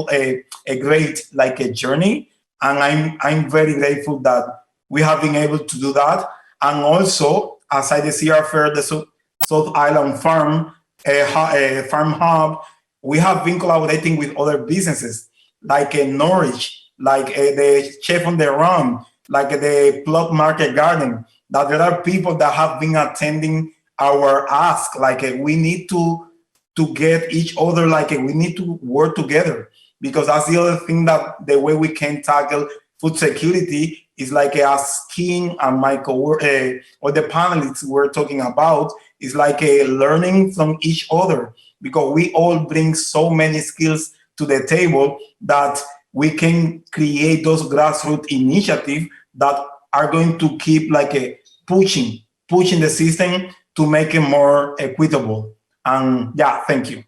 journey, and I'm very grateful that we have been able to do that. And also, aside the CR Fair, the South Island Farm Hub, we have been collaborating with other businesses Norwich, the Chef on the Run, the Plot Market Garden, that there are people that have been attending our ask, we need to get each other, we need to work together, because that's the other thing, that the way we can tackle food security is as King and Michael or the panelists were talking about, is learning from each other, because we all bring so many skills to the table that we can create those grassroots initiatives that are going to keep pushing the system to make it more equitable. And yeah, thank you.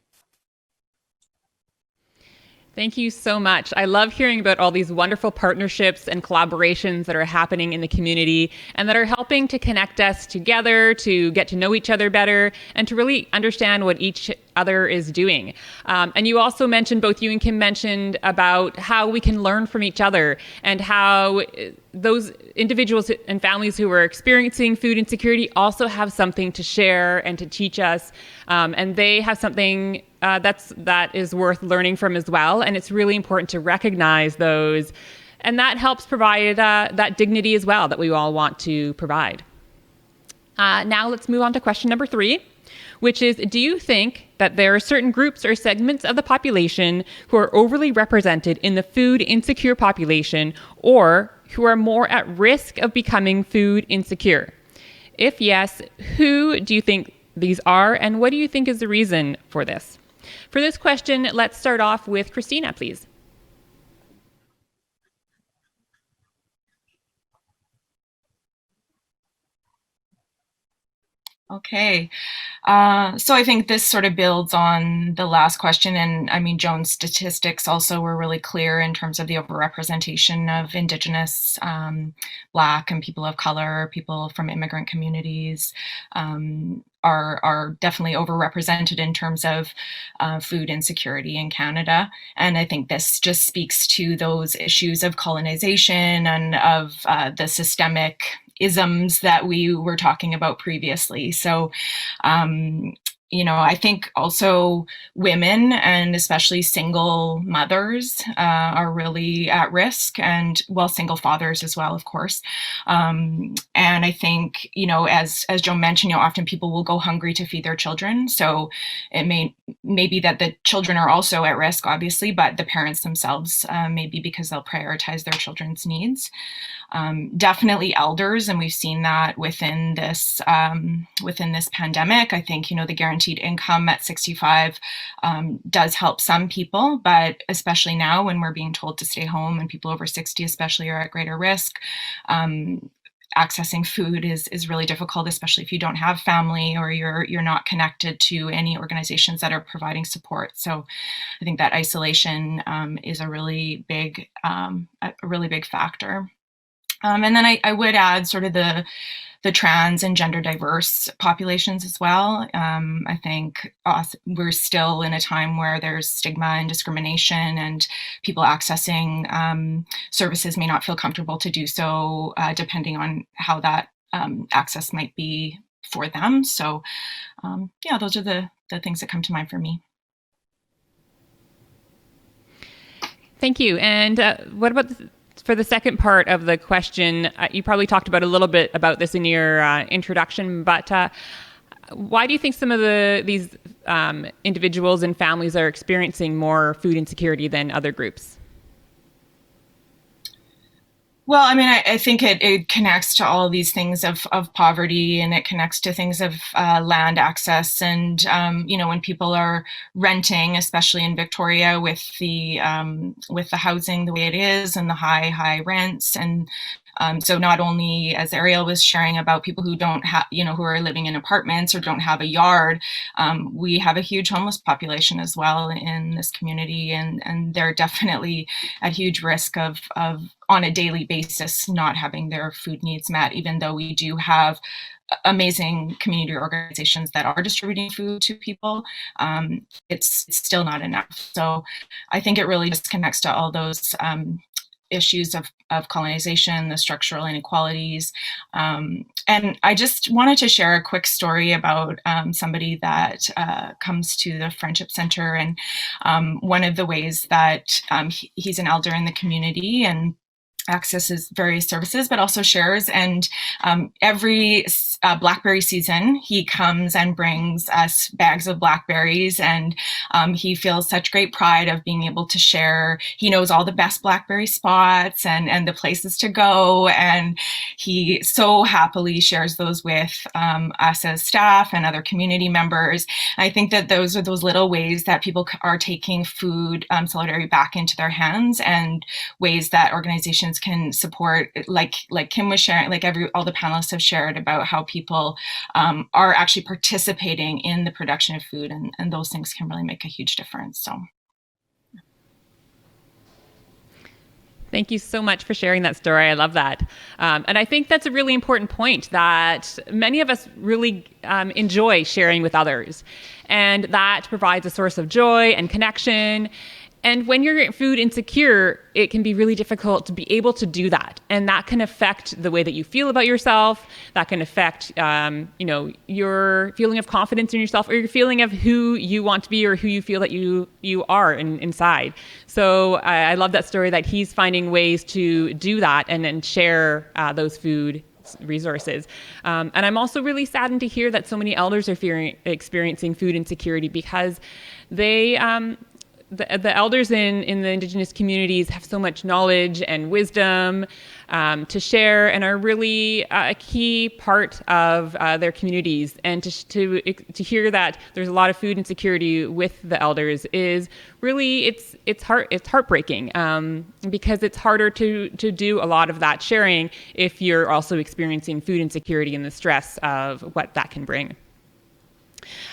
Thank you so much. I love hearing about all these wonderful partnerships and collaborations that are happening in the community and that are helping to connect us together, to get to know each other better, and to really understand what each other is doing. And you also mentioned, both you and Kim mentioned, about how we can learn from each other, and how those individuals and families who are experiencing food insecurity also have something to share and to teach us. And they have something that is worth learning from as well. And it's really important to recognize those. And that helps provide that dignity as well that we all want to provide. Now let's move on to question number 3, which is, do you think that there are certain groups or segments of the population who are overly represented in the food insecure population, or who are more at risk of becoming food insecure? If yes, who do you think these are, and what do you think is the reason for this? For this question, let's start off with Christina, please. Okay. So I think this sort of builds on the last question. And I mean, Joan's statistics also were really clear in terms of the overrepresentation of Indigenous, Black, and people of color, people from immigrant communities are definitely overrepresented in terms of food insecurity in Canada. And I think this just speaks to those issues of colonization and of the systemic isms that we were talking about previously. So, I think also women and especially single mothers are really at risk, and single fathers as well, of course. And I think, as Joan mentioned, often people will go hungry to feed their children. So it may be that the children are also at risk, obviously, but the parents themselves maybe because they'll prioritize their children's needs. Definitely elders, and we've seen that within this pandemic. I think the guaranteed income at 65 does help some people, but especially now when we're being told to stay home, and people over 60 especially are at greater risk. Accessing food is really difficult, especially if you don't have family or you're not connected to any organizations that are providing support. So I think that isolation is a really big factor. And then I would add sort of the trans and gender diverse populations as well. I think we're still in a time where there's stigma and discrimination, and people accessing services may not feel comfortable to do so, depending on how that access might be for them. So those are the things that come to mind for me. Thank you. And what about for the second part of the question? You probably talked about a little bit about this in your introduction, but why do you think some of these individuals and families are experiencing more food insecurity than other groups? Well, I mean, I think it connects to all of these things of poverty, and it connects to things of land access. And, when people are renting, especially in Victoria with the housing the way it is and the high rents. And so not only, as Ariel was sharing, about people who don't have, who are living in apartments or don't have a yard, we have a huge homeless population as well in this community. And they're definitely at huge risk of on a daily basis not having their food needs met, even though we do have amazing community organizations that are distributing food to people. It's still not enough. So I think it really just connects to all those issues of colonization, the structural inequalities. And I just wanted to share a quick story about somebody that comes to the Friendship Center. And one of the ways that he's an elder in the community and accesses various services, but also shares. And every blackberry season, he comes and brings us bags of blackberries, and he feels such great pride of being able to share. He knows all the best blackberry spots and the places to go, and he so happily shares those with us as staff and other community members. And I think that those are those little ways that people are taking food solidarity back into their hands, and ways that organizations can support, like Kim was sharing, like all the panelists have shared about how people are actually participating in the production of food, and those things can really make a huge difference. So. Thank you so much for sharing that story. I love that. And I think that's a really important point, that many of us really enjoy sharing with others. And that provides a source of joy and connection. And when you're food insecure, it can be really difficult to be able to do that. And that can affect the way that you feel about yourself. That can affect, your feeling of confidence in yourself, or your feeling of who you want to be, or who you feel that you are inside. So I love that story, that he's finding ways to do that and share those food resources. And I'm also really saddened to hear that so many elders are experiencing food insecurity, because they the elders in the Indigenous communities have so much knowledge and wisdom to share, and are really a key part of their communities. And to hear that there's a lot of food insecurity with the elders is really it's heartbreaking, because it's harder to do a lot of that sharing if you're also experiencing food insecurity and the stress of what that can bring.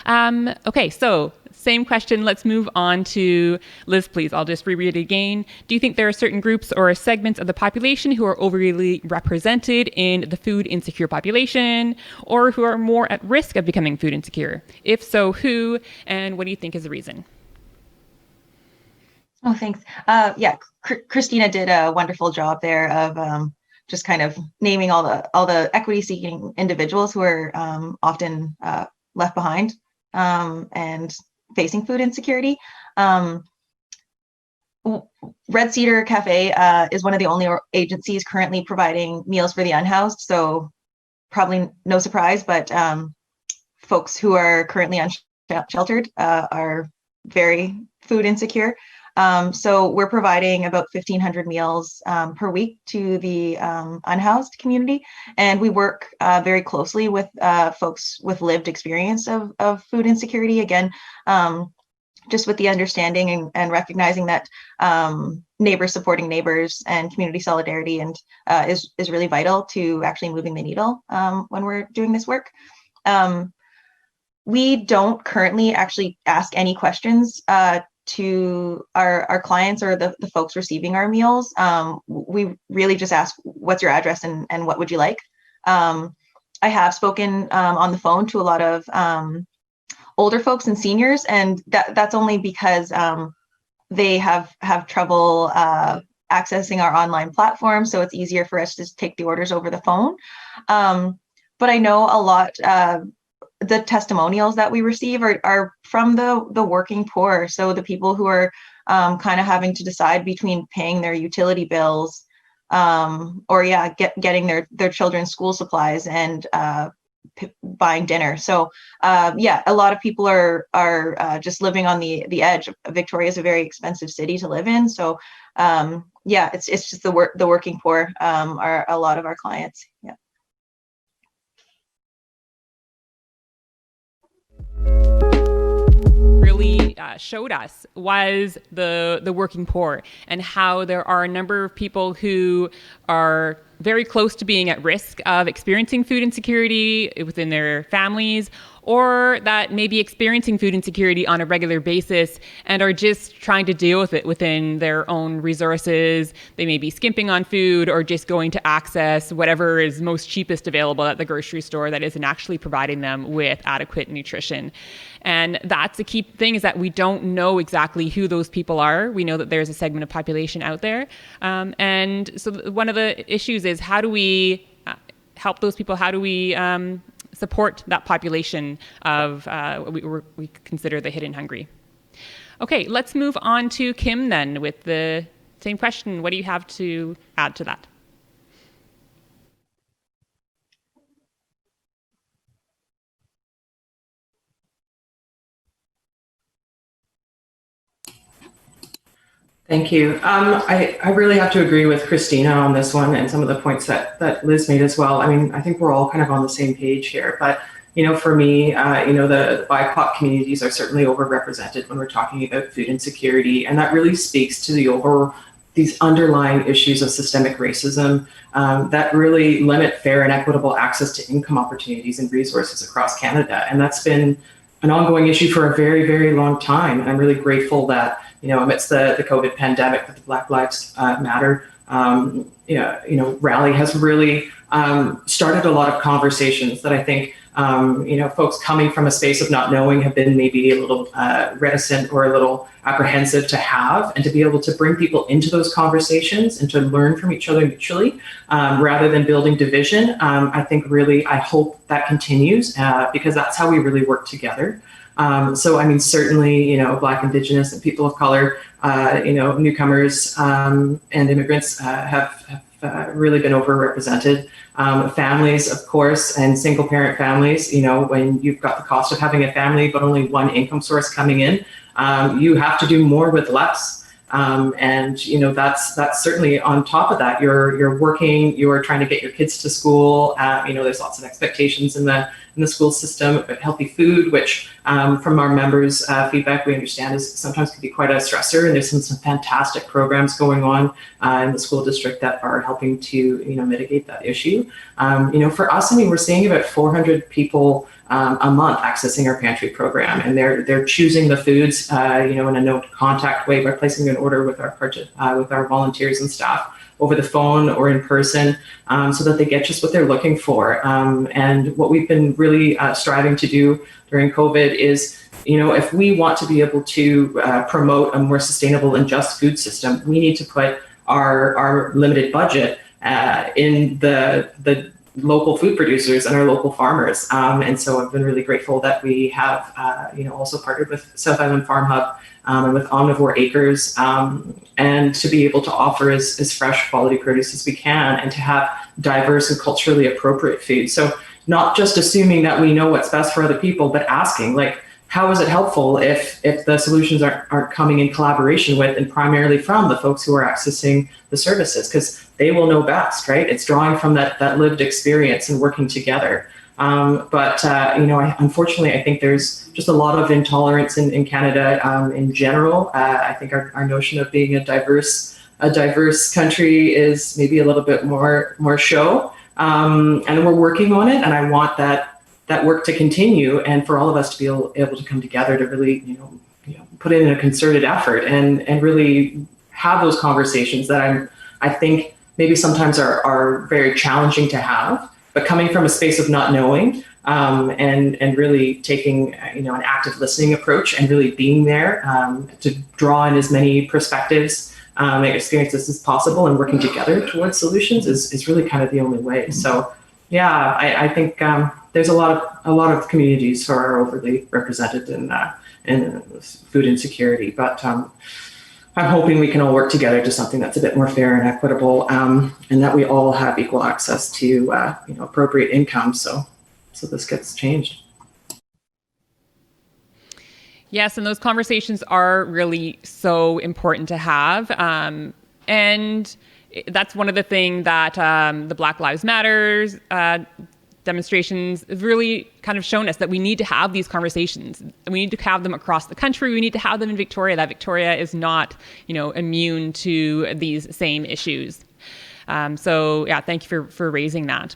Okay, so same question. Let's move on to Liz, please. I'll just reread it again. Do you think there are certain groups or segments of the population who are overly represented in the food insecure population, or who are more at risk of becoming food insecure? If so, who, and what do you think is the reason? Oh, thanks. Yeah, Christina did a wonderful job there of just kind of naming all the equity-seeking individuals who are often left behind and facing food insecurity. Red Cedar Cafe is one of the only agencies currently providing meals for the unhoused, so probably no surprise, but folks who are currently unsheltered are very food insecure. So we're providing about 1,500 meals per week to the unhoused community, and we work very closely with folks with lived experience of food insecurity. Again, just with the understanding and recognizing that neighbors supporting neighbors and community solidarity and is really vital to actually moving the needle when we're doing this work. We don't currently actually ask any questions to our clients or the folks receiving our meals. We really just ask, what's your address and what would you like? I have spoken on the phone to a lot of older folks and seniors, and that's only because they have trouble accessing our online platform, so it's easier for us to take the orders over the phone. But I know a lot, the testimonials that we receive are from the working poor, so the people who are kind of having to decide between paying their utility bills or getting their children's school supplies and buying dinner. So a lot of people are just living on the edge. Victoria is a very expensive city to live in, so it's just the working poor are a lot of our clients. Yeah. Really showed us was the working poor, and how there are a number of people who are very close to being at risk of experiencing food insecurity within their families, or that may be experiencing food insecurity on a regular basis and are just trying to deal with it within their own resources. They may be skimping on food or just going to access whatever is most cheapest available at the grocery store that isn't actually providing them with adequate nutrition. And that's the key thing, is that we don't know exactly who those people are. We know that there's a segment of population out there. And so one of the issues is, how do we help those people? How do we support that population of what we consider the hidden hungry? Okay, let's move on to Kim then with the same question. What do you have to add to that? Thank you. I really have to agree with Christina on this one, and some of the points that Liz made as well. I mean, I think we're all kind of on the same page here, but for me, the BIPOC communities are certainly overrepresented when we're talking about food insecurity, and that really speaks to these underlying issues of systemic racism that really limit fair and equitable access to income opportunities and resources across Canada. And that's been an ongoing issue for a very, very long time. And I'm really grateful that, amidst the COVID pandemic, that the Black Lives Matter rally has really started a lot of conversations that I think folks coming from a space of not knowing have been maybe a little reticent or a little apprehensive to have, and to be able to bring people into those conversations and to learn from each other mutually rather than building division. I think really, I hope that continues because that's how we really work together. So, I mean, certainly, Black, Indigenous, and people of color, newcomers and immigrants have really been overrepresented. Families, of course, and single parent families, when you've got the cost of having a family but only one income source coming in, you have to do more with less. And that's certainly on top of that. You're working, you're trying to get your kids to school. There's lots of expectations in the school system about healthy food, which from our members' feedback we understand is sometimes can be quite a stressor. And there's some fantastic programs going on in the school district that are helping to mitigate that issue. For us, we're seeing about 400 people a month accessing our pantry program, and they're choosing the foods, in a no contact way by placing an order with our volunteers and staff over the phone or in person, so that they get just what they're looking for. And what we've been really striving to do during COVID is, if we want to be able to promote a more sustainable and just food system, we need to put our limited budget in the local food producers and our local farmers. And so I've been really grateful that we have, also partnered with South Island Farm Hub and with Omnivore Acres, and to be able to offer as fresh quality produce as we can, and to have diverse and culturally appropriate food. So not just assuming that we know what's best for other people, but asking, how is it helpful if the solutions aren't coming in collaboration with and primarily from the folks who are accessing the services, because they will know best, right? It's drawing from that lived experience and working together. But unfortunately, I think there's just a lot of intolerance in Canada in general. I think our notion of being a diverse country is maybe a little bit more show, and we're working on it. And I want that work to continue, and for all of us to be able to come together to really, put in a concerted effort and really have those conversations that I think maybe sometimes are very challenging to have, but coming from a space of not knowing, and really taking, an active listening approach and really being there to draw in as many perspectives and experiences as possible, and working together towards solutions is really kind of the only way. So yeah, I think there's a lot of communities who are overly represented in food insecurity, but I'm hoping we can all work together to something that's a bit more fair and equitable, and that we all have equal access to appropriate income, so this gets changed. Yes, and those conversations are really so important to have, and that's one of the things that the Black Lives Matters demonstrations have really kind of shown us, that we need to have these conversations. We need to have them across the country. We need to have them in Victoria. That Victoria is not, immune to these same issues. So yeah, thank you for raising that.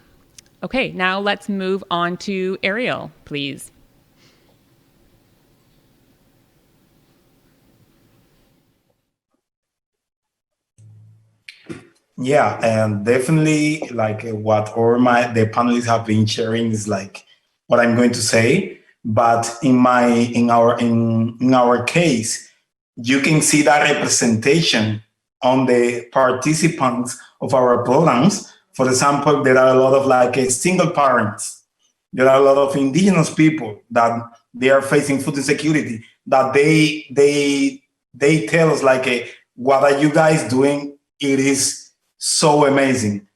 Okay, now let's move on to Ariel, please. Yeah, and definitely what the panelists have been sharing is what I'm going to say. But in our case, you can see that representation on the participants of our programs. For example, there are a lot of single parents. There are a lot of indigenous people that they are facing food insecurity, that they tell us what are you guys doing? It is so amazing,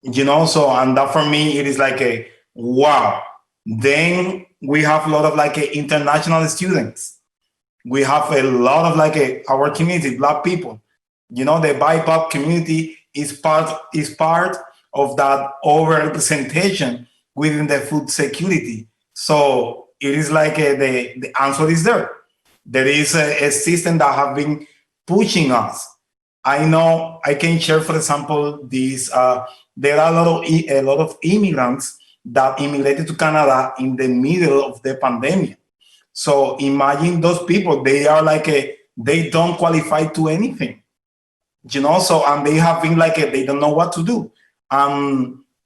so, and that for me, it is wow. Then we have a lot of international students. We have a lot of our community, Black people, the BIPOC community is part of that overrepresentation within the food security. So it is the answer is there. There is a system that have been pushing us. I know I can share, for example, there are a lot of immigrants that immigrated to Canada in the middle of the pandemic. So imagine those people, they are they don't qualify to anything, so, and they have been they don't know what to do. A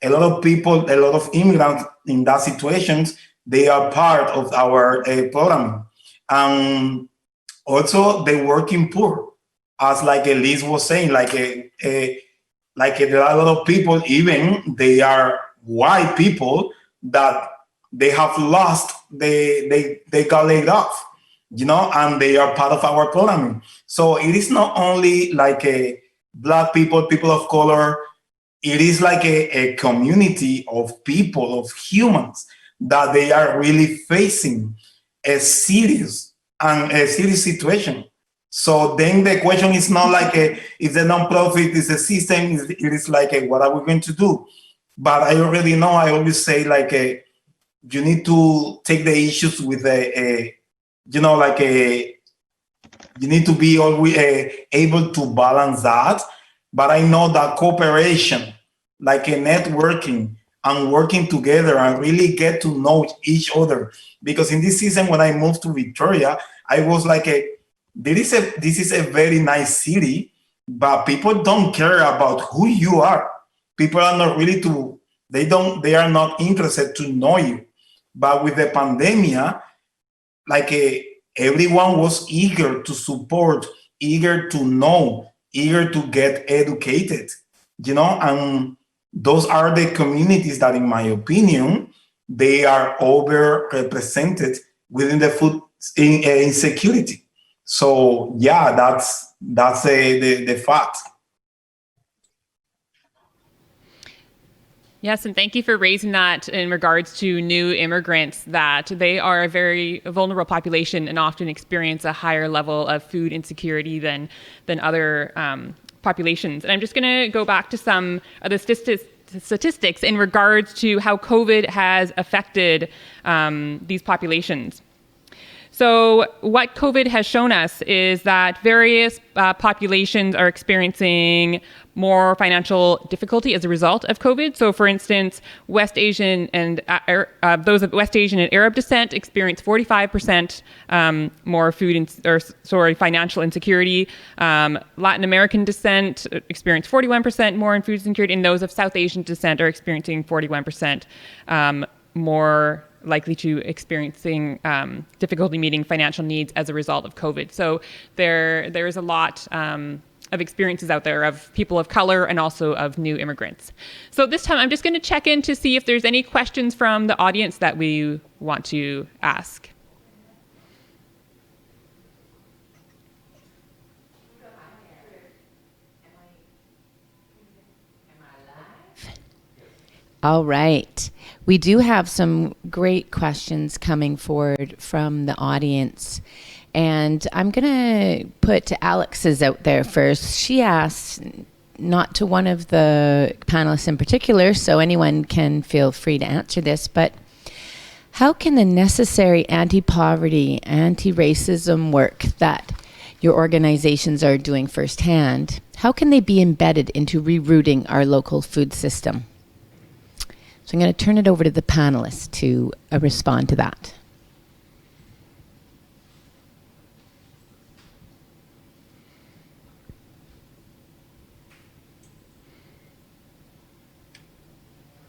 lot of people, a lot of immigrants in that situations, they are part of our programming. Also the working poor. As Elise was saying, there are a lot of people, even they are white people, that they have lost, they got laid off, and they are part of our programming. So it is not only Black people, people of color, it is like a community of people, of humans, that they are really facing a serious situation. So then the question is not like if the nonprofit is a system, it is like what are we going to do? But I already know, I always say like you need to take the issues with you need to be always able to balance that. But I know that cooperation, like a networking and working together and really get to know each other. Because in this season, when I moved to Victoria, I was like, this is a very nice city, but people don't care about who you are. People are not really they are not interested to know you. But with the pandemic, like everyone was eager to support, eager to know, eager to get educated, and those are the communities that, in my opinion, they are overrepresented within the food insecurity. So yeah, that's the fact. Yes, and thank you for raising that in regards to new immigrants, that they are a very vulnerable population and often experience a higher level of food insecurity than other populations. And I'm just going to go back to some of the statistics in regards to how COVID has affected these populations. So what COVID has shown us is that various populations are experiencing more financial difficulty as a result of COVID. So for instance, West Asian and those of West Asian and Arab descent experience 45% more financial insecurity. Latin American descent experience 41% more in food insecurity, and those of South Asian descent are experiencing 41% more likely to experiencing difficulty meeting financial needs as a result of COVID. So there is a lot of experiences out there of people of color and also of new immigrants. So this time I'm just going to check in to see if there's any questions from the audience that we want to ask. All right. We do have some great questions coming forward from the audience. And I'm going to put Alex's out there first. She asked, not to one of the panelists in particular, so anyone can feel free to answer this, but how can the necessary anti-poverty, anti-racism work that your organizations are doing firsthand, how can they be embedded into rerouting our local food system? So I'm going to turn it over to the panelists to respond to that.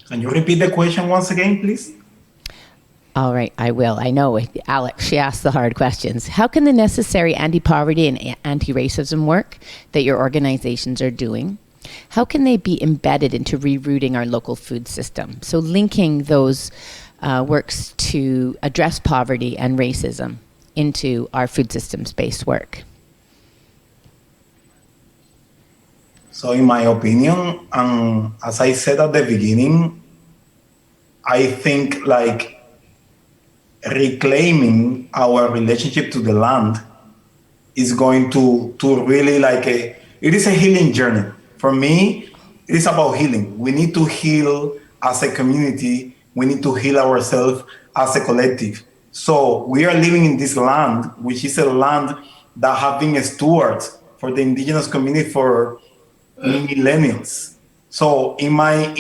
Can you repeat the question once again, please? All right, I will. I know, Alex, she asked the hard questions. How can the necessary anti-poverty and anti-racism work that your organizations are doing, how can they be embedded into rerouting our local food system? So linking those works to address poverty and racism into our food systems-based work. So in my opinion, as I said at the beginning, I think like reclaiming our relationship to the land is going to really it is a healing journey. For me, it is about healing. We need to heal as a community. We need to heal ourselves as a collective. So we are living in this land, which is a land that have been stewards for the indigenous community for millennials. So in my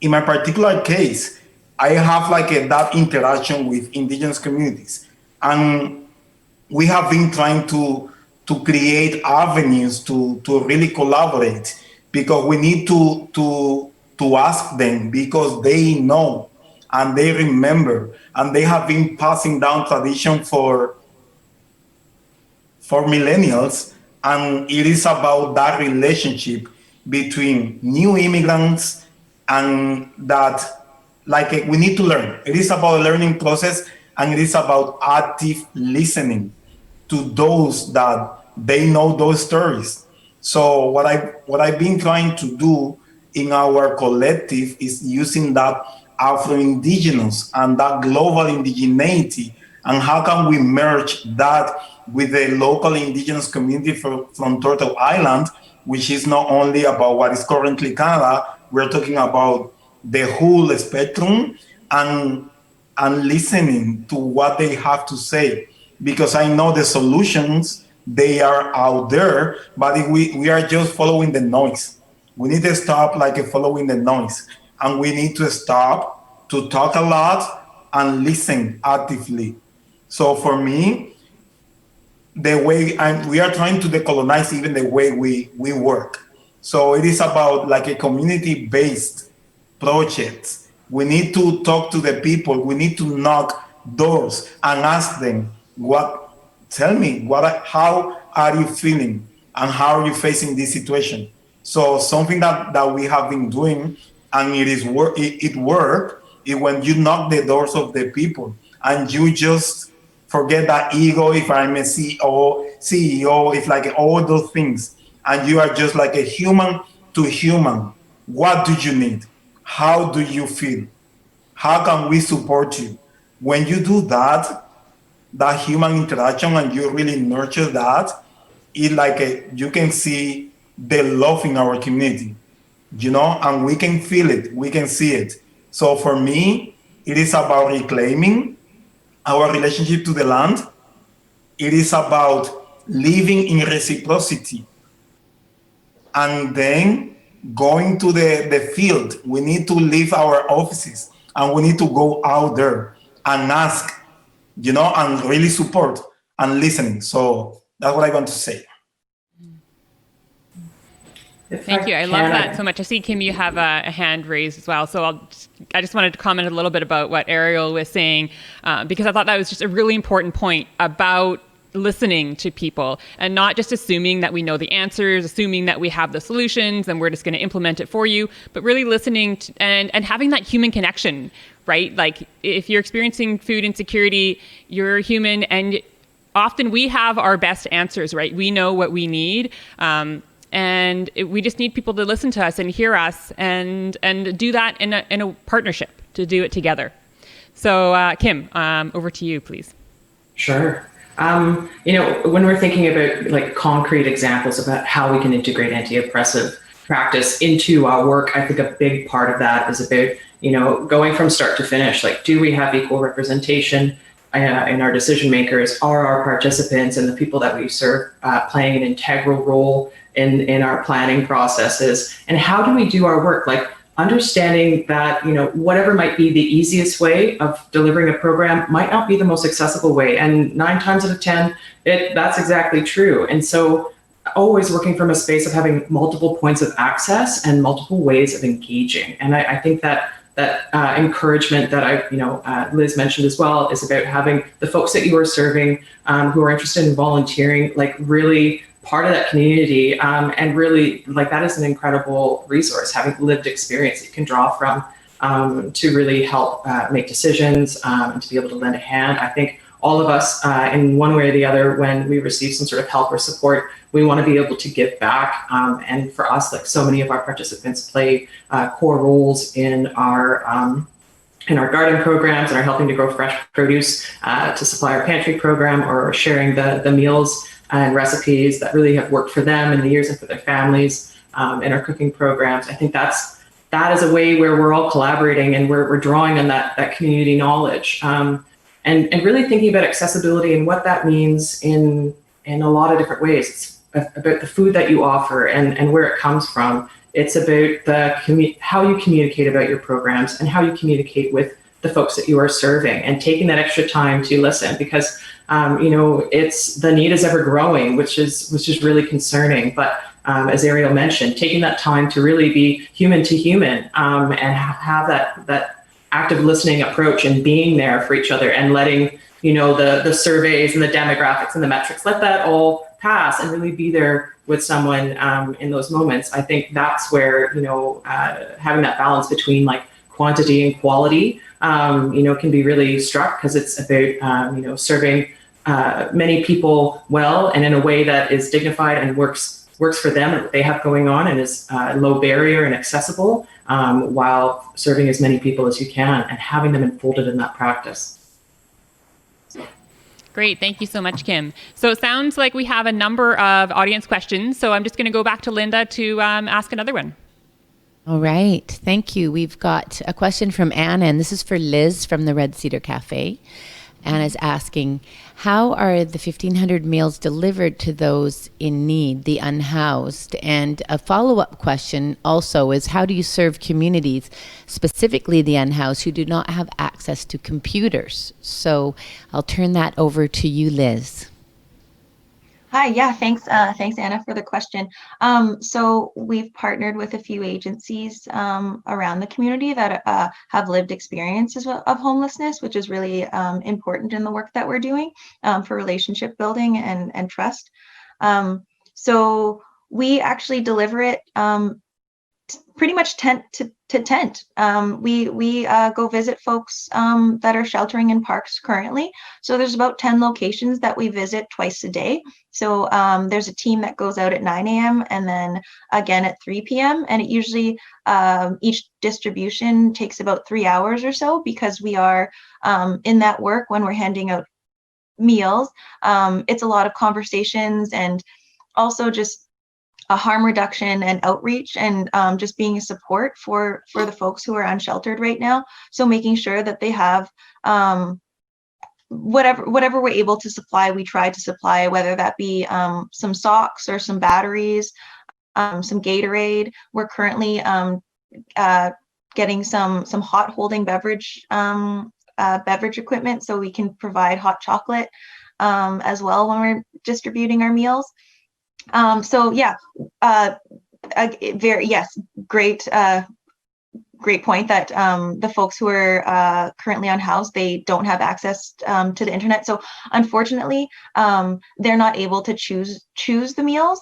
particular case, I have that interaction with indigenous communities, and we have been trying to create avenues to really collaborate, because we need to ask them, because they know and they remember, and they have been passing down tradition for millennials. And it is about that relationship between new immigrants and that, we need to learn. It is about a learning process, and it is about active listening to those that they know those stories. So what I've been trying to do in our collective is using that Afro-Indigenous and that global indigeneity, and how can we merge that with the local indigenous community from Turtle Island, which is not only about what is currently Canada, we're talking about the whole spectrum, and listening to what they have to say, because I know the solutions, they are out there, but if we are just following the noise. We need to stop following the noise, and we need to stop to talk a lot and listen actively. So for me, the way we are trying to decolonize even the way we work. So it is about a community-based project. We need to talk to the people. We need to knock doors and ask them, how are you feeling and how are you facing this situation? So something that we have been doing, and it worked, is when you knock the doors of the people and you just forget that ego, if I'm a CEO, it's all those things. And you are just a human to human. What do you need? How do you feel? How can we support you? When you do that human interaction, and you really nurture that, you can see the love in our community, and we can feel it, we can see it. So for me, it is about reclaiming our relationship to the land. It is about living in reciprocity. And then going to the field, we need to leave our offices and we need to go out there and ask, and really support and listening. So that's what I want to say. Thank you. I love that so much. I see, Kim, you have a hand raised as well. So I just wanted to comment a little bit about what Ariel was saying, because I thought that was just a really important point about listening to people and not just assuming that we know the answers, assuming that we have the solutions and we're just going to implement it for you, but really listening to, and having that human connection, right? Like if you're experiencing food insecurity, you're human, and often we have our best answers, right? We know what we need. And we just need people to listen to us and hear us and do that in a partnership, to do it together. So Kim, over to you, please. Sure. When we're thinking about concrete examples about how we can integrate anti-oppressive practice into our work, I think a big part of that is about, going from start to finish. Do we have equal representation in our decision makers? Are our participants and the people that we serve playing an integral role in our planning processes? And how do we do our work? Understanding that, whatever might be the easiest way of delivering a program might not be the most accessible way. And 9 times out of 10, that's exactly true. And so always working from a space of having multiple points of access and multiple ways of engaging. And I think that encouragement that Liz mentioned as well is about having the folks that you are serving who are interested in volunteering, really part of that community, and really that is an incredible resource, having lived experience that you can draw from to really help make decisions and to be able to lend a hand. I think all of us in one way or the other, when we receive some sort of help or support, we want to be able to give back. And for us, so many of our participants play core roles in our garden programs and are helping to grow fresh produce to supply our pantry program, or sharing the meals and recipes that really have worked for them in the years and for their families in our cooking programs. I think that is a way where we're all collaborating and we're drawing on that community knowledge, and really thinking about accessibility and what that means in a lot of different ways. It's about the food that you offer and where it comes from. It's about how you communicate about your programs and how you communicate with the folks that you are serving, and taking that extra time to listen, because it's the need is ever growing, which is really concerning. But as Ariel mentioned, taking that time to really be human to human and have that active listening approach and being there for each other, and letting the surveys and the demographics and the metrics, let that all pass and really be there with someone in those moments. I think that's where having that balance between quantity and quality can be really struck, because it's about serving many people well and in a way that is dignified and works works for them and what they have going on and is low barrier and accessible, while serving as many people as you can and having them enfolded in that practice. Great. Thank you so much, Kim. So it sounds like we have a number of audience questions. So I'm just going to go back to Linda to ask another one. All right. Thank you. We've got a question from Anna, and this is for Liz from the Red Cedar Cafe. Anna's asking, how are the 1,500 meals delivered to those in need, the unhoused? And a follow-up question also is, how do you serve communities, specifically the unhoused, who do not have access to computers? So I'll turn that over to you, Liz. Hi, yeah, thanks Anna for the question. So we've partnered with a few agencies around the community that have lived experiences of homelessness, which is really important in the work that we're doing for relationship building and trust. So we actually deliver it pretty much tent to tent. We go visit folks that are sheltering in parks currently. So there's about 10 locations that we visit twice a day. So there's a team that goes out at 9 a.m. and then again at 3 p.m. And it usually, each distribution takes about 3 hours or so, because we are in that work when we're handing out meals. It's a lot of conversations and also just a harm reduction and outreach and just being a support for the folks who are unsheltered right now. So making sure that they have whatever we're able to supply, we try to supply, whether that be some socks or some batteries, some Gatorade. We're currently getting some hot holding beverage equipment, so we can provide hot chocolate as well when we're distributing our meals. So yeah, great point that the folks who are currently unhoused, they don't have access to the internet. So unfortunately, they're not able to choose the meals.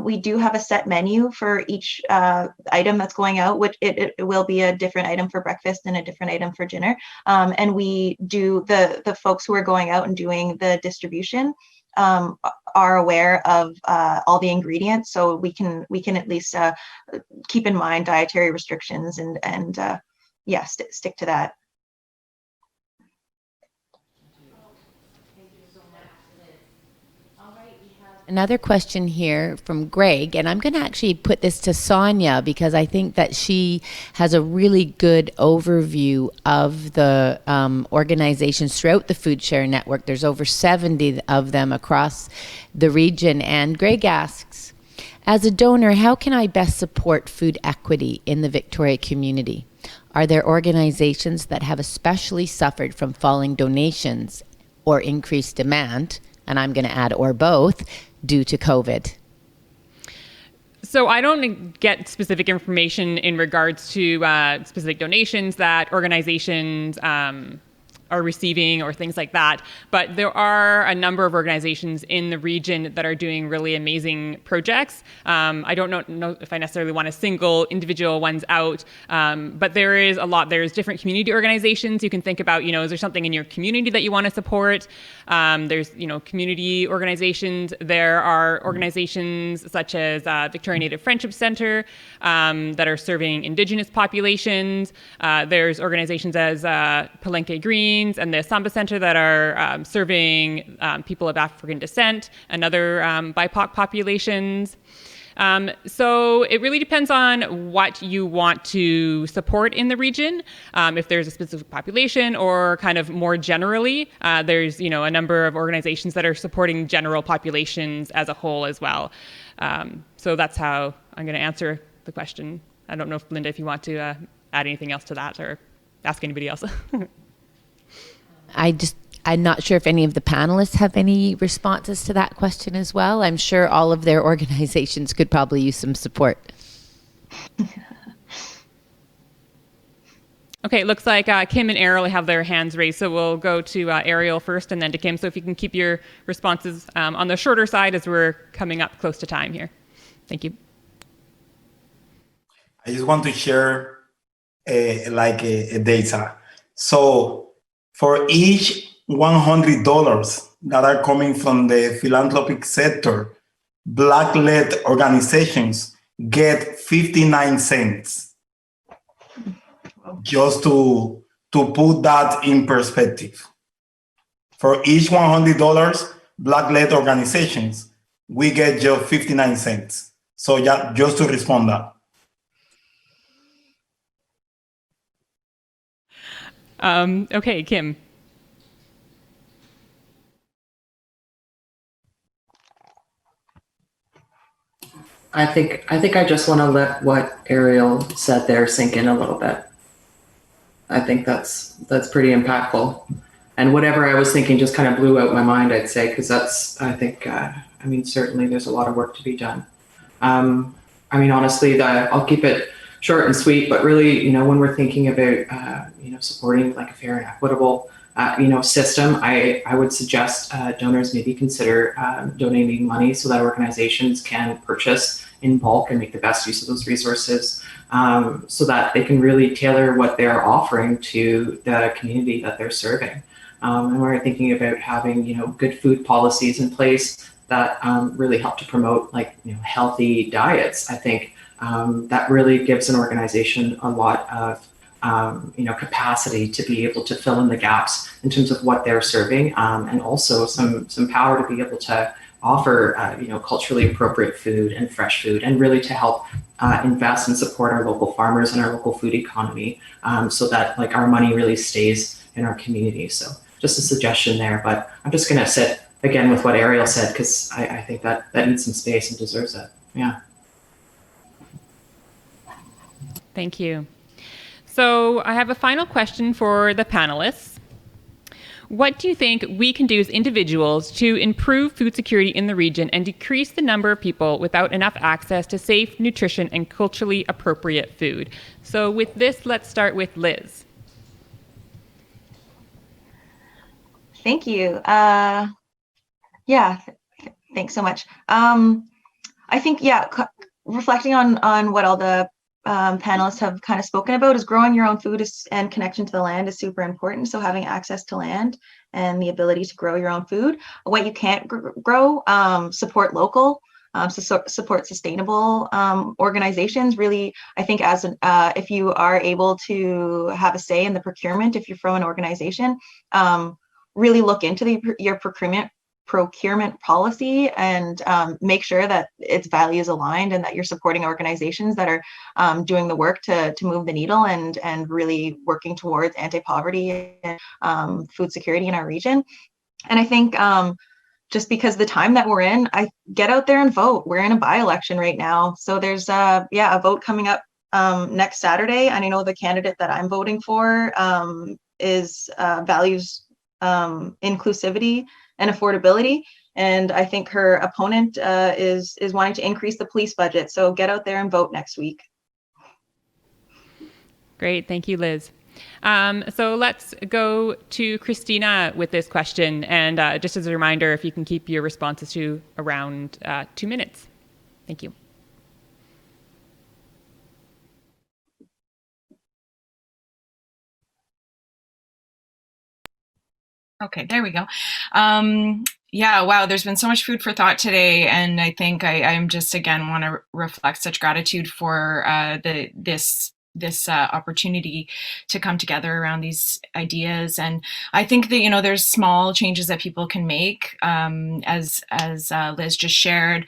We do have a set menu for each item that's going out, which it will be a different item for breakfast and a different item for dinner. And we do the folks who are going out and doing the distribution are aware of all the ingredients, so we can at least keep in mind dietary restrictions and stick to that. Another question here from Greg, and I'm going to actually put this to Sonja because I think that she has a really good overview of the organizations throughout the Food Share Network. There's over 70 of them across the region. And Greg asks, as a donor, how can I best support food equity in the Victoria community? Are there organizations that have especially suffered from falling donations or increased demand? And I'm going to add, or both, due to COVID? So I don't get specific information in regards to specific donations that organizations are receiving or things like that. But there are a number of organizations in the region that are doing really amazing projects. I don't know if I necessarily want to single individual ones out, but there is a lot. There's different community organizations. You can think about, is there something in your community that you want to support? There's, community organizations. There are organizations such as Victoria Native Friendship Centre that are serving Indigenous populations. There's organizations as Palenke Green and the Samba Center that are serving people of African descent and other BIPOC populations. So it really depends on what you want to support in the region. If there's a specific population or kind of more generally, there's a number of organizations that are supporting general populations as a whole as well. So that's how I'm going to answer the question. I don't know if Linda, if you want to add anything else to that or ask anybody else. I'm not sure if any of the panelists have any responses to that question as well. I'm sure all of their organizations could probably use some support. Okay, it looks like Kim and Ariel have their hands raised, so we'll go to Ariel first and then to Kim. So if you can keep your responses on the shorter side as we're coming up close to time here. Thank you. I just want to share a data. So for each $100 that are coming from the philanthropic sector, Black-led organizations get 59 cents. Just to put that in perspective. For each $100 Black-led organizations, we get just 59 cents. So yeah, just to respond that. Okay, Kim. I think I just want to let what Ariel said there sink in a little bit. I think that's pretty impactful. And whatever I was thinking just kind of blew out my mind, I'd say, because I think, certainly there's a lot of work to be done. Honestly, I'll keep it short and sweet, but really, when we're thinking about, supporting like a fair and equitable, system, I would suggest donors maybe consider donating money so that organizations can purchase in bulk and make the best use of those resources, so that they can really tailor what they're offering to the community that they're serving. And we're thinking about having, good food policies in place that really help to promote healthy diets. I think that really gives an organization a lot of capacity to be able to fill in the gaps in terms of what they're serving, and also some power to be able to offer culturally appropriate food and fresh food, and really to help invest and support our local farmers and our local food economy, so that our money really stays in our community. So just a suggestion there, but I'm just going to sit again with what Ariel said, because I think that needs some space and deserves it. Yeah. Thank you. So I have a final question for the panelists. What do you think we can do as individuals to improve food security in the region and decrease the number of people without enough access to safe, nutrition, and culturally appropriate food? So with this, let's start with Liz. Thank you. Thanks so much. I think, reflecting on what all the panelists have kind of spoken about, is growing your own food and connection to the land is super important. So having access to land and the ability to grow your own food. What you can't grow, support local, support sustainable organizations. Really, I think if you are able to have a say in the procurement, if you're from an organization, really look into your procurement policy and make sure that its values aligned and that you're supporting organizations that are doing the work to move the needle and really working towards anti-poverty and food security in our region. And I think just because the time that we're in, I get out there and vote. We're in a by-election right now. So there's a vote coming up next Saturday. And I know the candidate that I'm voting for is values inclusivity and affordability. And I think her opponent is wanting to increase the police budget. So get out there and vote next week. Great, thank you, Liz. So let's go to Christina with this question. And just as a reminder, if you can keep your responses to around 2 minutes. Thank you. Okay, there we go. Wow, there's been so much food for thought today, and I think I'm just again want to reflect such gratitude for this opportunity to come together around these ideas. And I think that there's small changes that people can make, as Liz just shared,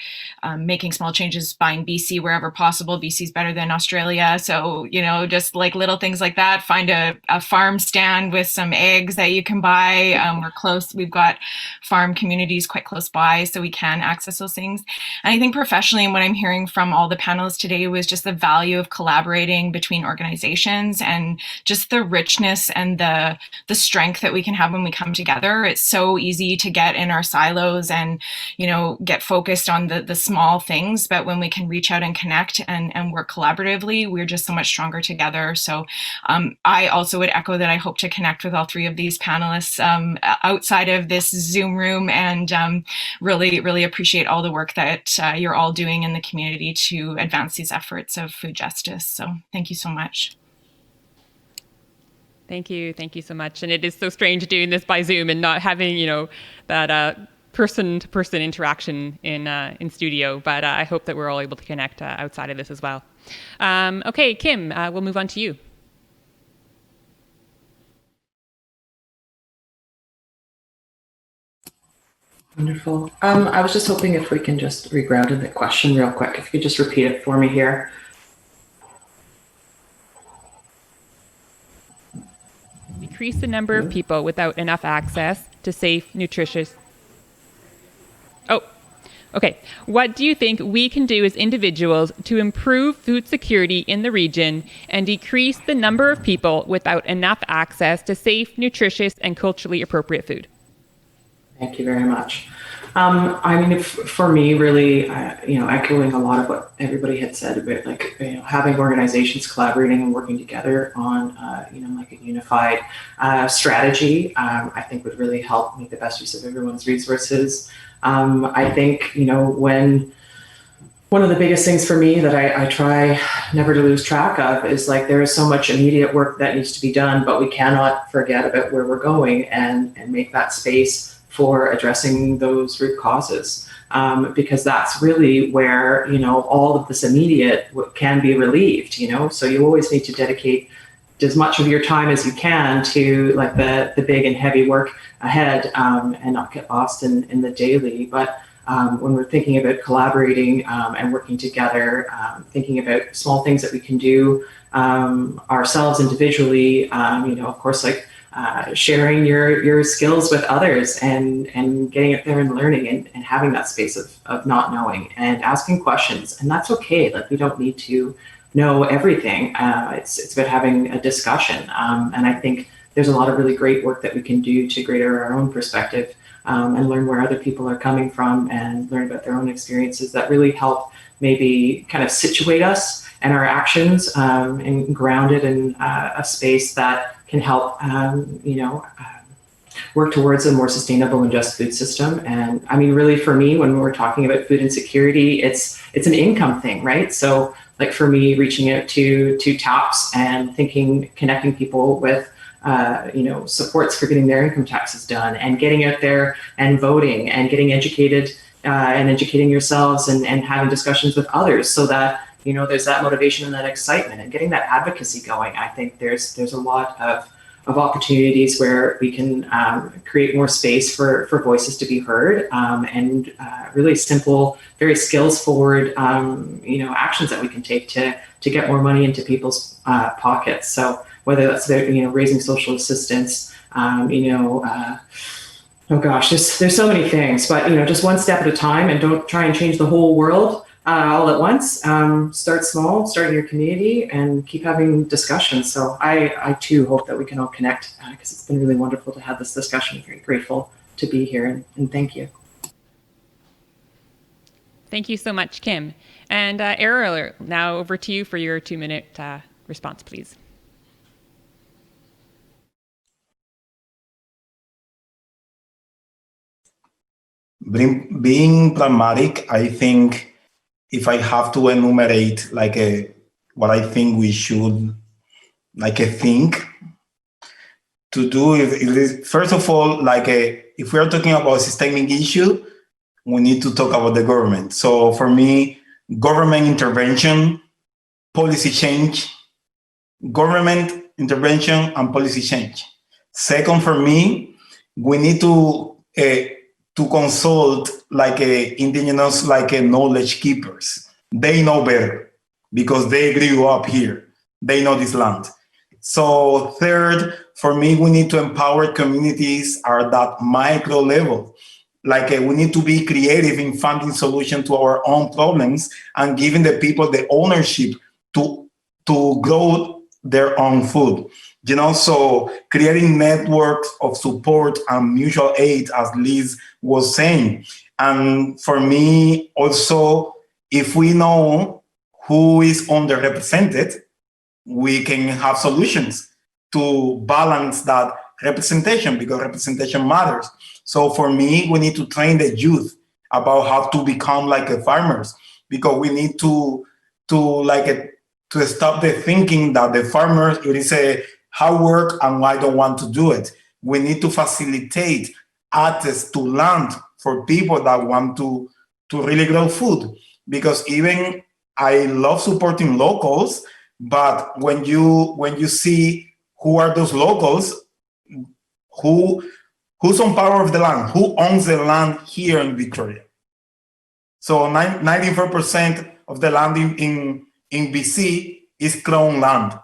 making small changes, buying BC wherever possible. BC is better than Australia, so just like little things like that. Find a farm stand with some eggs that you can buy. We're close. We've got farm communities quite close by, so we can access those things. And I think professionally, and what I'm hearing from all the panelists today was just the value of collaborating between organizations and just the richness and the strength that we can have when we come together. It's so easy to get in our silos and get focused on the small things, but when we can reach out and connect and work collaboratively, we're just so much stronger together. So I also would echo that I hope to connect with all three of these panelists outside of this Zoom room, and really appreciate all the work that you're all doing in the community to advance these efforts of food justice. So thank you so much. Thank you so much. And it is so strange doing this by Zoom and not having, that person-to-person interaction in studio, but I hope that we're all able to connect outside of this as well. Okay, Kim, we'll move on to you. Wonderful. I was just hoping if we can just reground in the question real quick. If you could just repeat it for me here. Decrease the number of people without enough access to safe, nutritious. Oh, okay. What do you think we can do as individuals to improve food security in the region and decrease the number of people without enough access to safe, nutritious, and culturally appropriate food? Thank you very much. I mean, for me, really, echoing a lot of what everybody had said about, like, having organizations collaborating and working together on, like a unified strategy, I think would really help make the best use of everyone's resources. I think, one of the biggest things for me that I try never to lose track of is, like, there is so much immediate work that needs to be done, but we cannot forget about where we're going and make that space for addressing those root causes, because that's really where, all of this immediate can be relieved, so you always need to dedicate as much of your time as you can to, like, the big and heavy work ahead, and not get lost in the daily. But when we're thinking about collaborating and working together, thinking about small things that we can do ourselves individually, of course, like, sharing your skills with others and getting it there and learning and having that space of not knowing and asking questions. And that's okay. Like, we don't need to know everything. It's about having a discussion. And I think there's a lot of really great work that we can do to greater our own perspective and learn where other people are coming from and learn about their own experiences that really help maybe kind of situate us and our actions and ground it in a space that can help, work towards a more sustainable and just food system. And I mean, really, for me, when we're talking about food insecurity, it's an income thing, right? So, like, for me, reaching out to TAPS and connecting people with, supports for getting their income taxes done and getting out there and voting and getting educated and educating yourselves and having discussions with others so that, there's that motivation and that excitement and getting that advocacy going. I think there's a lot of opportunities where we can create more space for voices to be heard and really simple, very skills forward, actions that we can take to get more money into people's pockets. So whether that's raising social assistance, oh gosh, there's so many things, but just one step at a time, and don't try and change the whole world all at once. Start small, start in your community, and keep having discussions. So I too hope that we can all connect because it's been really wonderful to have this discussion. Very grateful to be here, and thank you. Thank you so much, Kim. And Ariel, now over to you for your 2-minute response, please. Being pragmatic, I think if I have to enumerate what I think we should think to do is first of all, if we are talking about a systemic issue, we need to talk about the government. So for me, government intervention, policy change, government intervention and policy change. Second, for me, we need to consult indigenous knowledge keepers. They know better because they grew up here. They know this land. So third, for me, we need to empower communities at that micro level. We need to be creative in finding solutions to our own problems and giving the people the ownership to grow their own food. So creating networks of support and mutual aid, as Liz was saying. And for me, also, if we know who is underrepresented, we can have solutions to balance that representation, because representation matters. So for me, we need to train the youth about how to become farmers, because we need to stop the thinking that the farmer, it is a hard work and I don't want to do it. We need to facilitate access to land for people that want to really grow food. Because even I love supporting locals, but when you see who are those locals, who's on power of the land, who owns the land here in Victoria. So 94% of the land in BC is Crown land.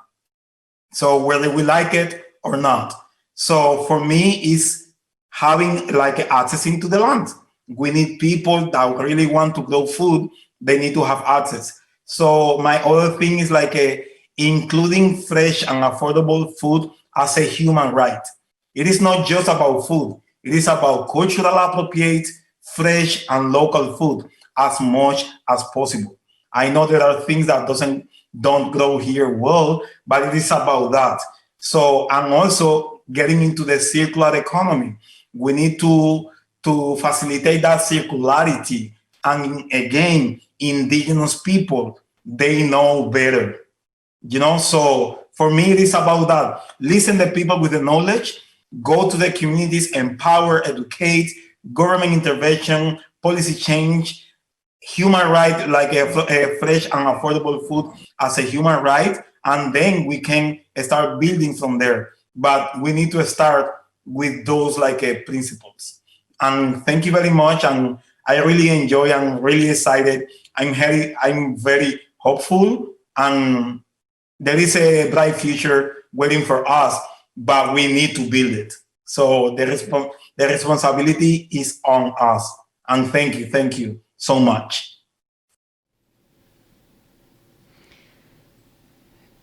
So whether we like it or not. So for me, is having like accessing to the land. We need people that really want to grow food. They need to have access. So my other thing is like including fresh and affordable food as a human right. It is not just about food. It is about cultural appropriate, fresh and local food as much as possible. I know there are things that don't grow here well, but it is about that. So, and also getting into the circular economy. We need to facilitate that circularity. And again, indigenous people, they know better. So for me, it is about that. Listen to people with the knowledge, go to the communities, empower, educate, government intervention, policy change, human right, like a fresh and affordable food as a human right, and then we can start building from there. But we need to start with those principles. And thank you very much. And I really enjoy. I'm really excited. I'm very hopeful, and there is a bright future waiting for us. But we need to build it. So the responsibility is on us. And thank you so much.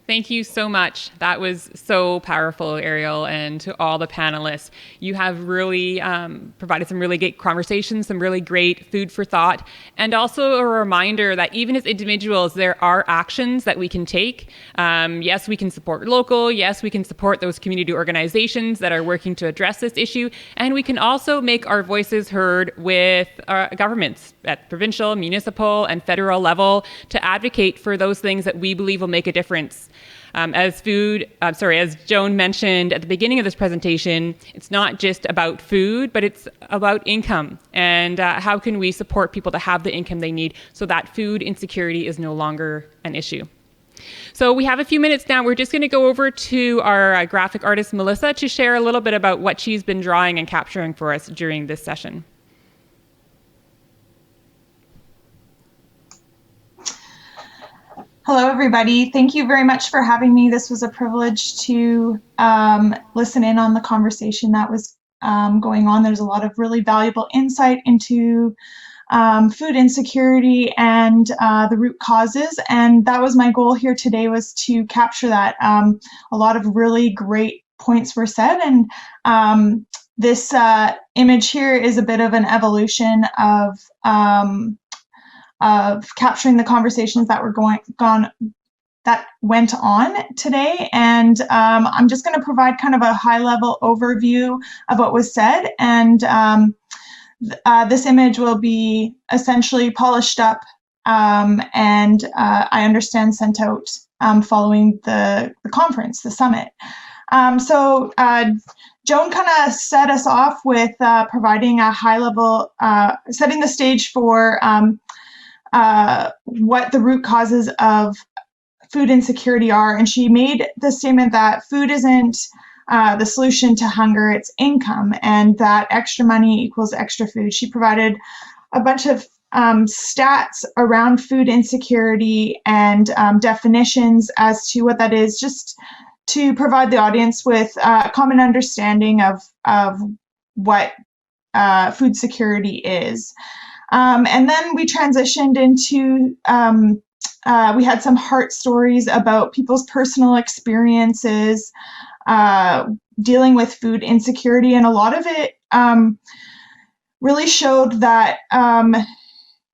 Thank you so much. That was so powerful, Ariel, and to all the panelists. You have really provided some really great conversations, some really great food for thought, and also a reminder that even as individuals, there are actions that we can take. Yes, we can support local. Yes, we can support those community organizations that are working to address this issue. And we can also make our voices heard with our governments at provincial, municipal, and federal level to advocate for those things that we believe will make a difference. As Joan mentioned at the beginning of this presentation, it's not just about food, but it's about income and how can we support people to have the income they need so that food insecurity is no longer an issue. So we have a few minutes now. We're just going to go over to our graphic artist, Melissa, to share a little bit about what she's been drawing and capturing for us during this session. Hello, everybody. Thank you very much for having me. This was a privilege to listen in on the conversation that was going on. There's a lot of really valuable insight into food insecurity and the root causes. And that was my goal here today, was to capture that. A lot of really great points were said. And this image here is a bit of an evolution of capturing the conversations that went on today. And I'm just going to provide kind of a high-level overview of what was said. And this image will be essentially polished up and I understand sent out following the conference, the summit. So Joan kind of set us off with providing a high-level, setting the stage for what the root causes of food insecurity are. And she made the statement that food isn't the solution to hunger, it's income, and that extra money equals extra food. She provided a bunch of stats around food insecurity and definitions as to what that is, just to provide the audience with a common understanding of what food security is. And then we transitioned into, we had some heart stories about people's personal experiences dealing with food insecurity. And a lot of it really showed that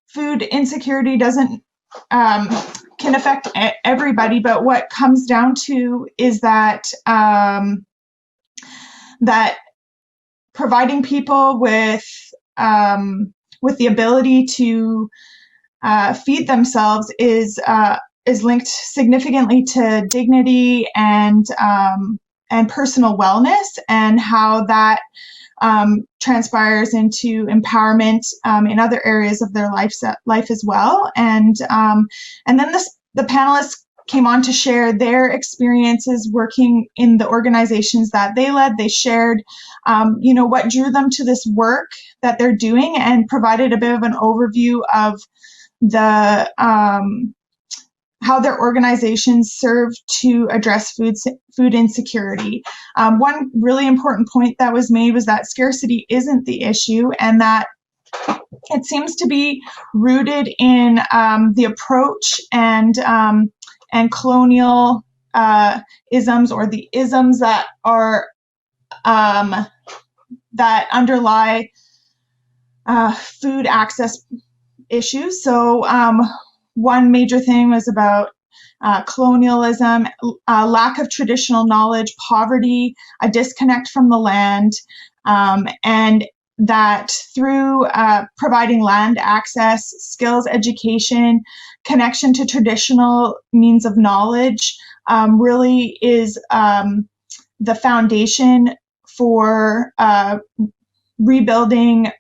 food insecurity doesn't, can affect everybody, but what comes down to is that, that providing people with the ability to feed themselves is linked significantly to dignity and personal wellness, and how that transpires into empowerment in other areas of their life as well. And then the panelists came on to share their experiences working in the organizations that they led. They shared, what drew them to this work that they're doing, and provided a bit of an overview of the how their organizations serve to address food insecurity. One really important point that was made was that scarcity isn't the issue, and that it seems to be rooted in the approach and colonial isms, or the isms that are that underlie food access issues. So one major thing was about colonialism, lack of traditional knowledge, poverty, a disconnect from the land, and that through providing land access, skills education, connection to traditional means of knowledge really is the foundation for rebuilding,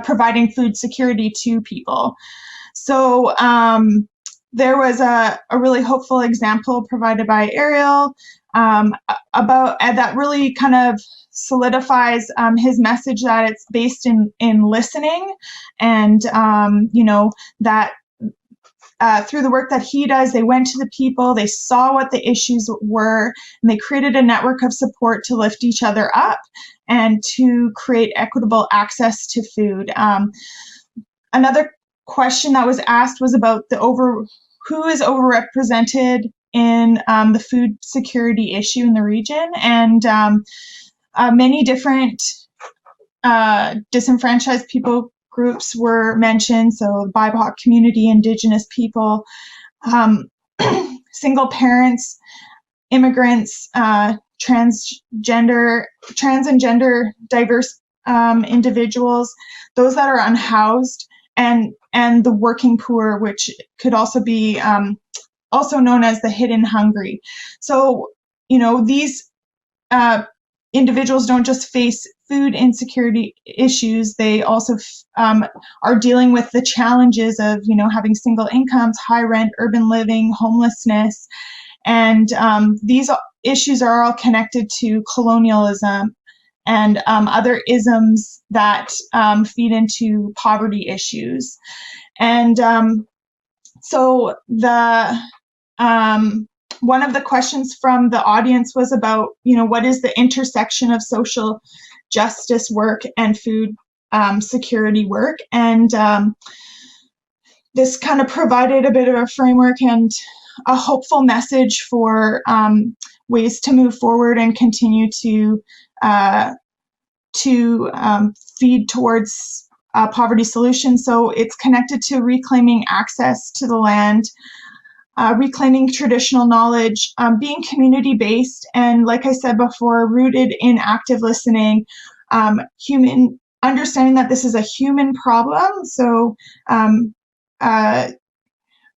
providing food security to people. So there was a really hopeful example provided by Ariel about that really kind of solidifies his message that it's based in listening, and that through the work that he does, they went to the people, they saw what the issues were, and they created a network of support to lift each other up and to create equitable access to food. Another question that was asked was about who is overrepresented in the food security issue in the region, and many different disenfranchised people groups were mentioned. So BIPOC community, Indigenous people, single parents, immigrants, trans and gender diverse individuals, those that are unhoused, and the working poor, which could also be also known as the hidden hungry. So, these individuals don't just face food insecurity issues, they also are dealing with the challenges of, having single incomes, high rent, urban living, homelessness. And these issues are all connected to colonialism and other isms that feed into poverty issues. And so one of the questions from the audience was about, what is the intersection of social justice work and food security work? And this kind of provided a bit of a framework and a hopeful message for ways to move forward and continue to feed towards poverty solutions. So it's connected to reclaiming access to the land, reclaiming traditional knowledge, being community-based, and like I said before, rooted in active listening, understanding that this is a human problem. So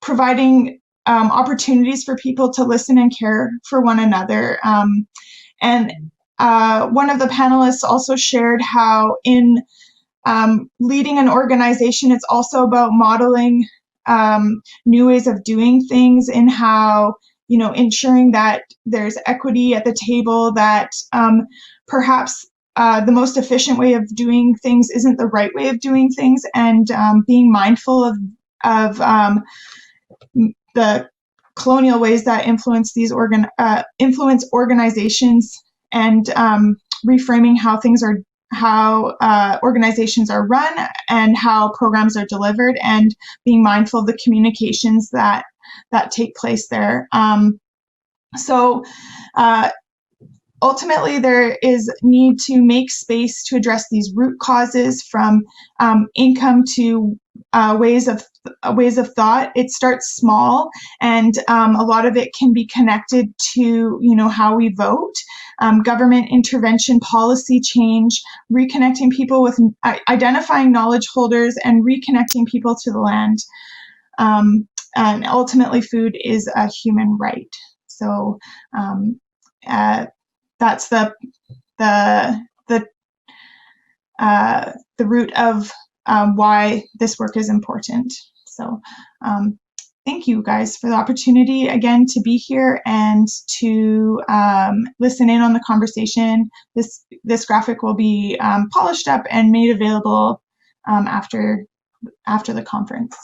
providing opportunities for people to listen and care for one another. And one of the panelists also shared how in leading an organization, it's also about modeling new ways of doing things, in how, ensuring that there's equity at the table, that perhaps the most efficient way of doing things isn't the right way of doing things, and being mindful of the colonial ways that influence these influence organizations, and reframing how organizations are run and how programs are delivered, and being mindful of the communications that take place there. So ultimately, there is need to make space to address these root causes, from income to ways of thought. It starts small, and a lot of it can be connected to how we vote, government intervention, policy change, reconnecting people with identifying knowledge holders, and reconnecting people to the land. And ultimately, food is a human right. So that's the the root of why this work is important. So thank you guys for the opportunity again to be here and to listen in on the conversation. This graphic will be polished up and made available after the conference.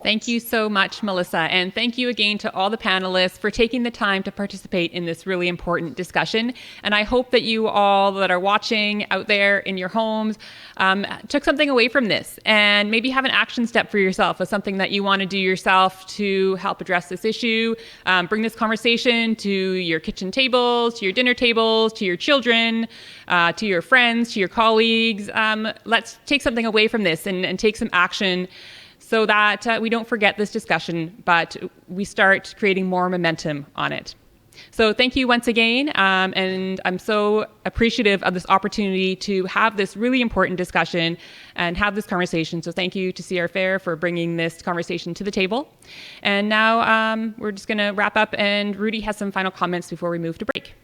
Thank you so much, Melissa. And thank you again to all the panelists for taking the time to participate in this really important discussion. And I hope that you all that are watching out there in your homes took something away from this and maybe have an action step for yourself of something that you want to do yourself to help address this issue. Bring this conversation to your kitchen tables, to your dinner tables, to your children, to your friends, to your colleagues. Let's take something away from this and take some action so that we don't forget this discussion, but we start creating more momentum on it. So thank you once again, and I'm so appreciative of this opportunity to have this really important discussion and have this conversation. So thank you to CR Fair for bringing this conversation to the table. And now we're just going to wrap up, and Rudy has some final comments before we move to break.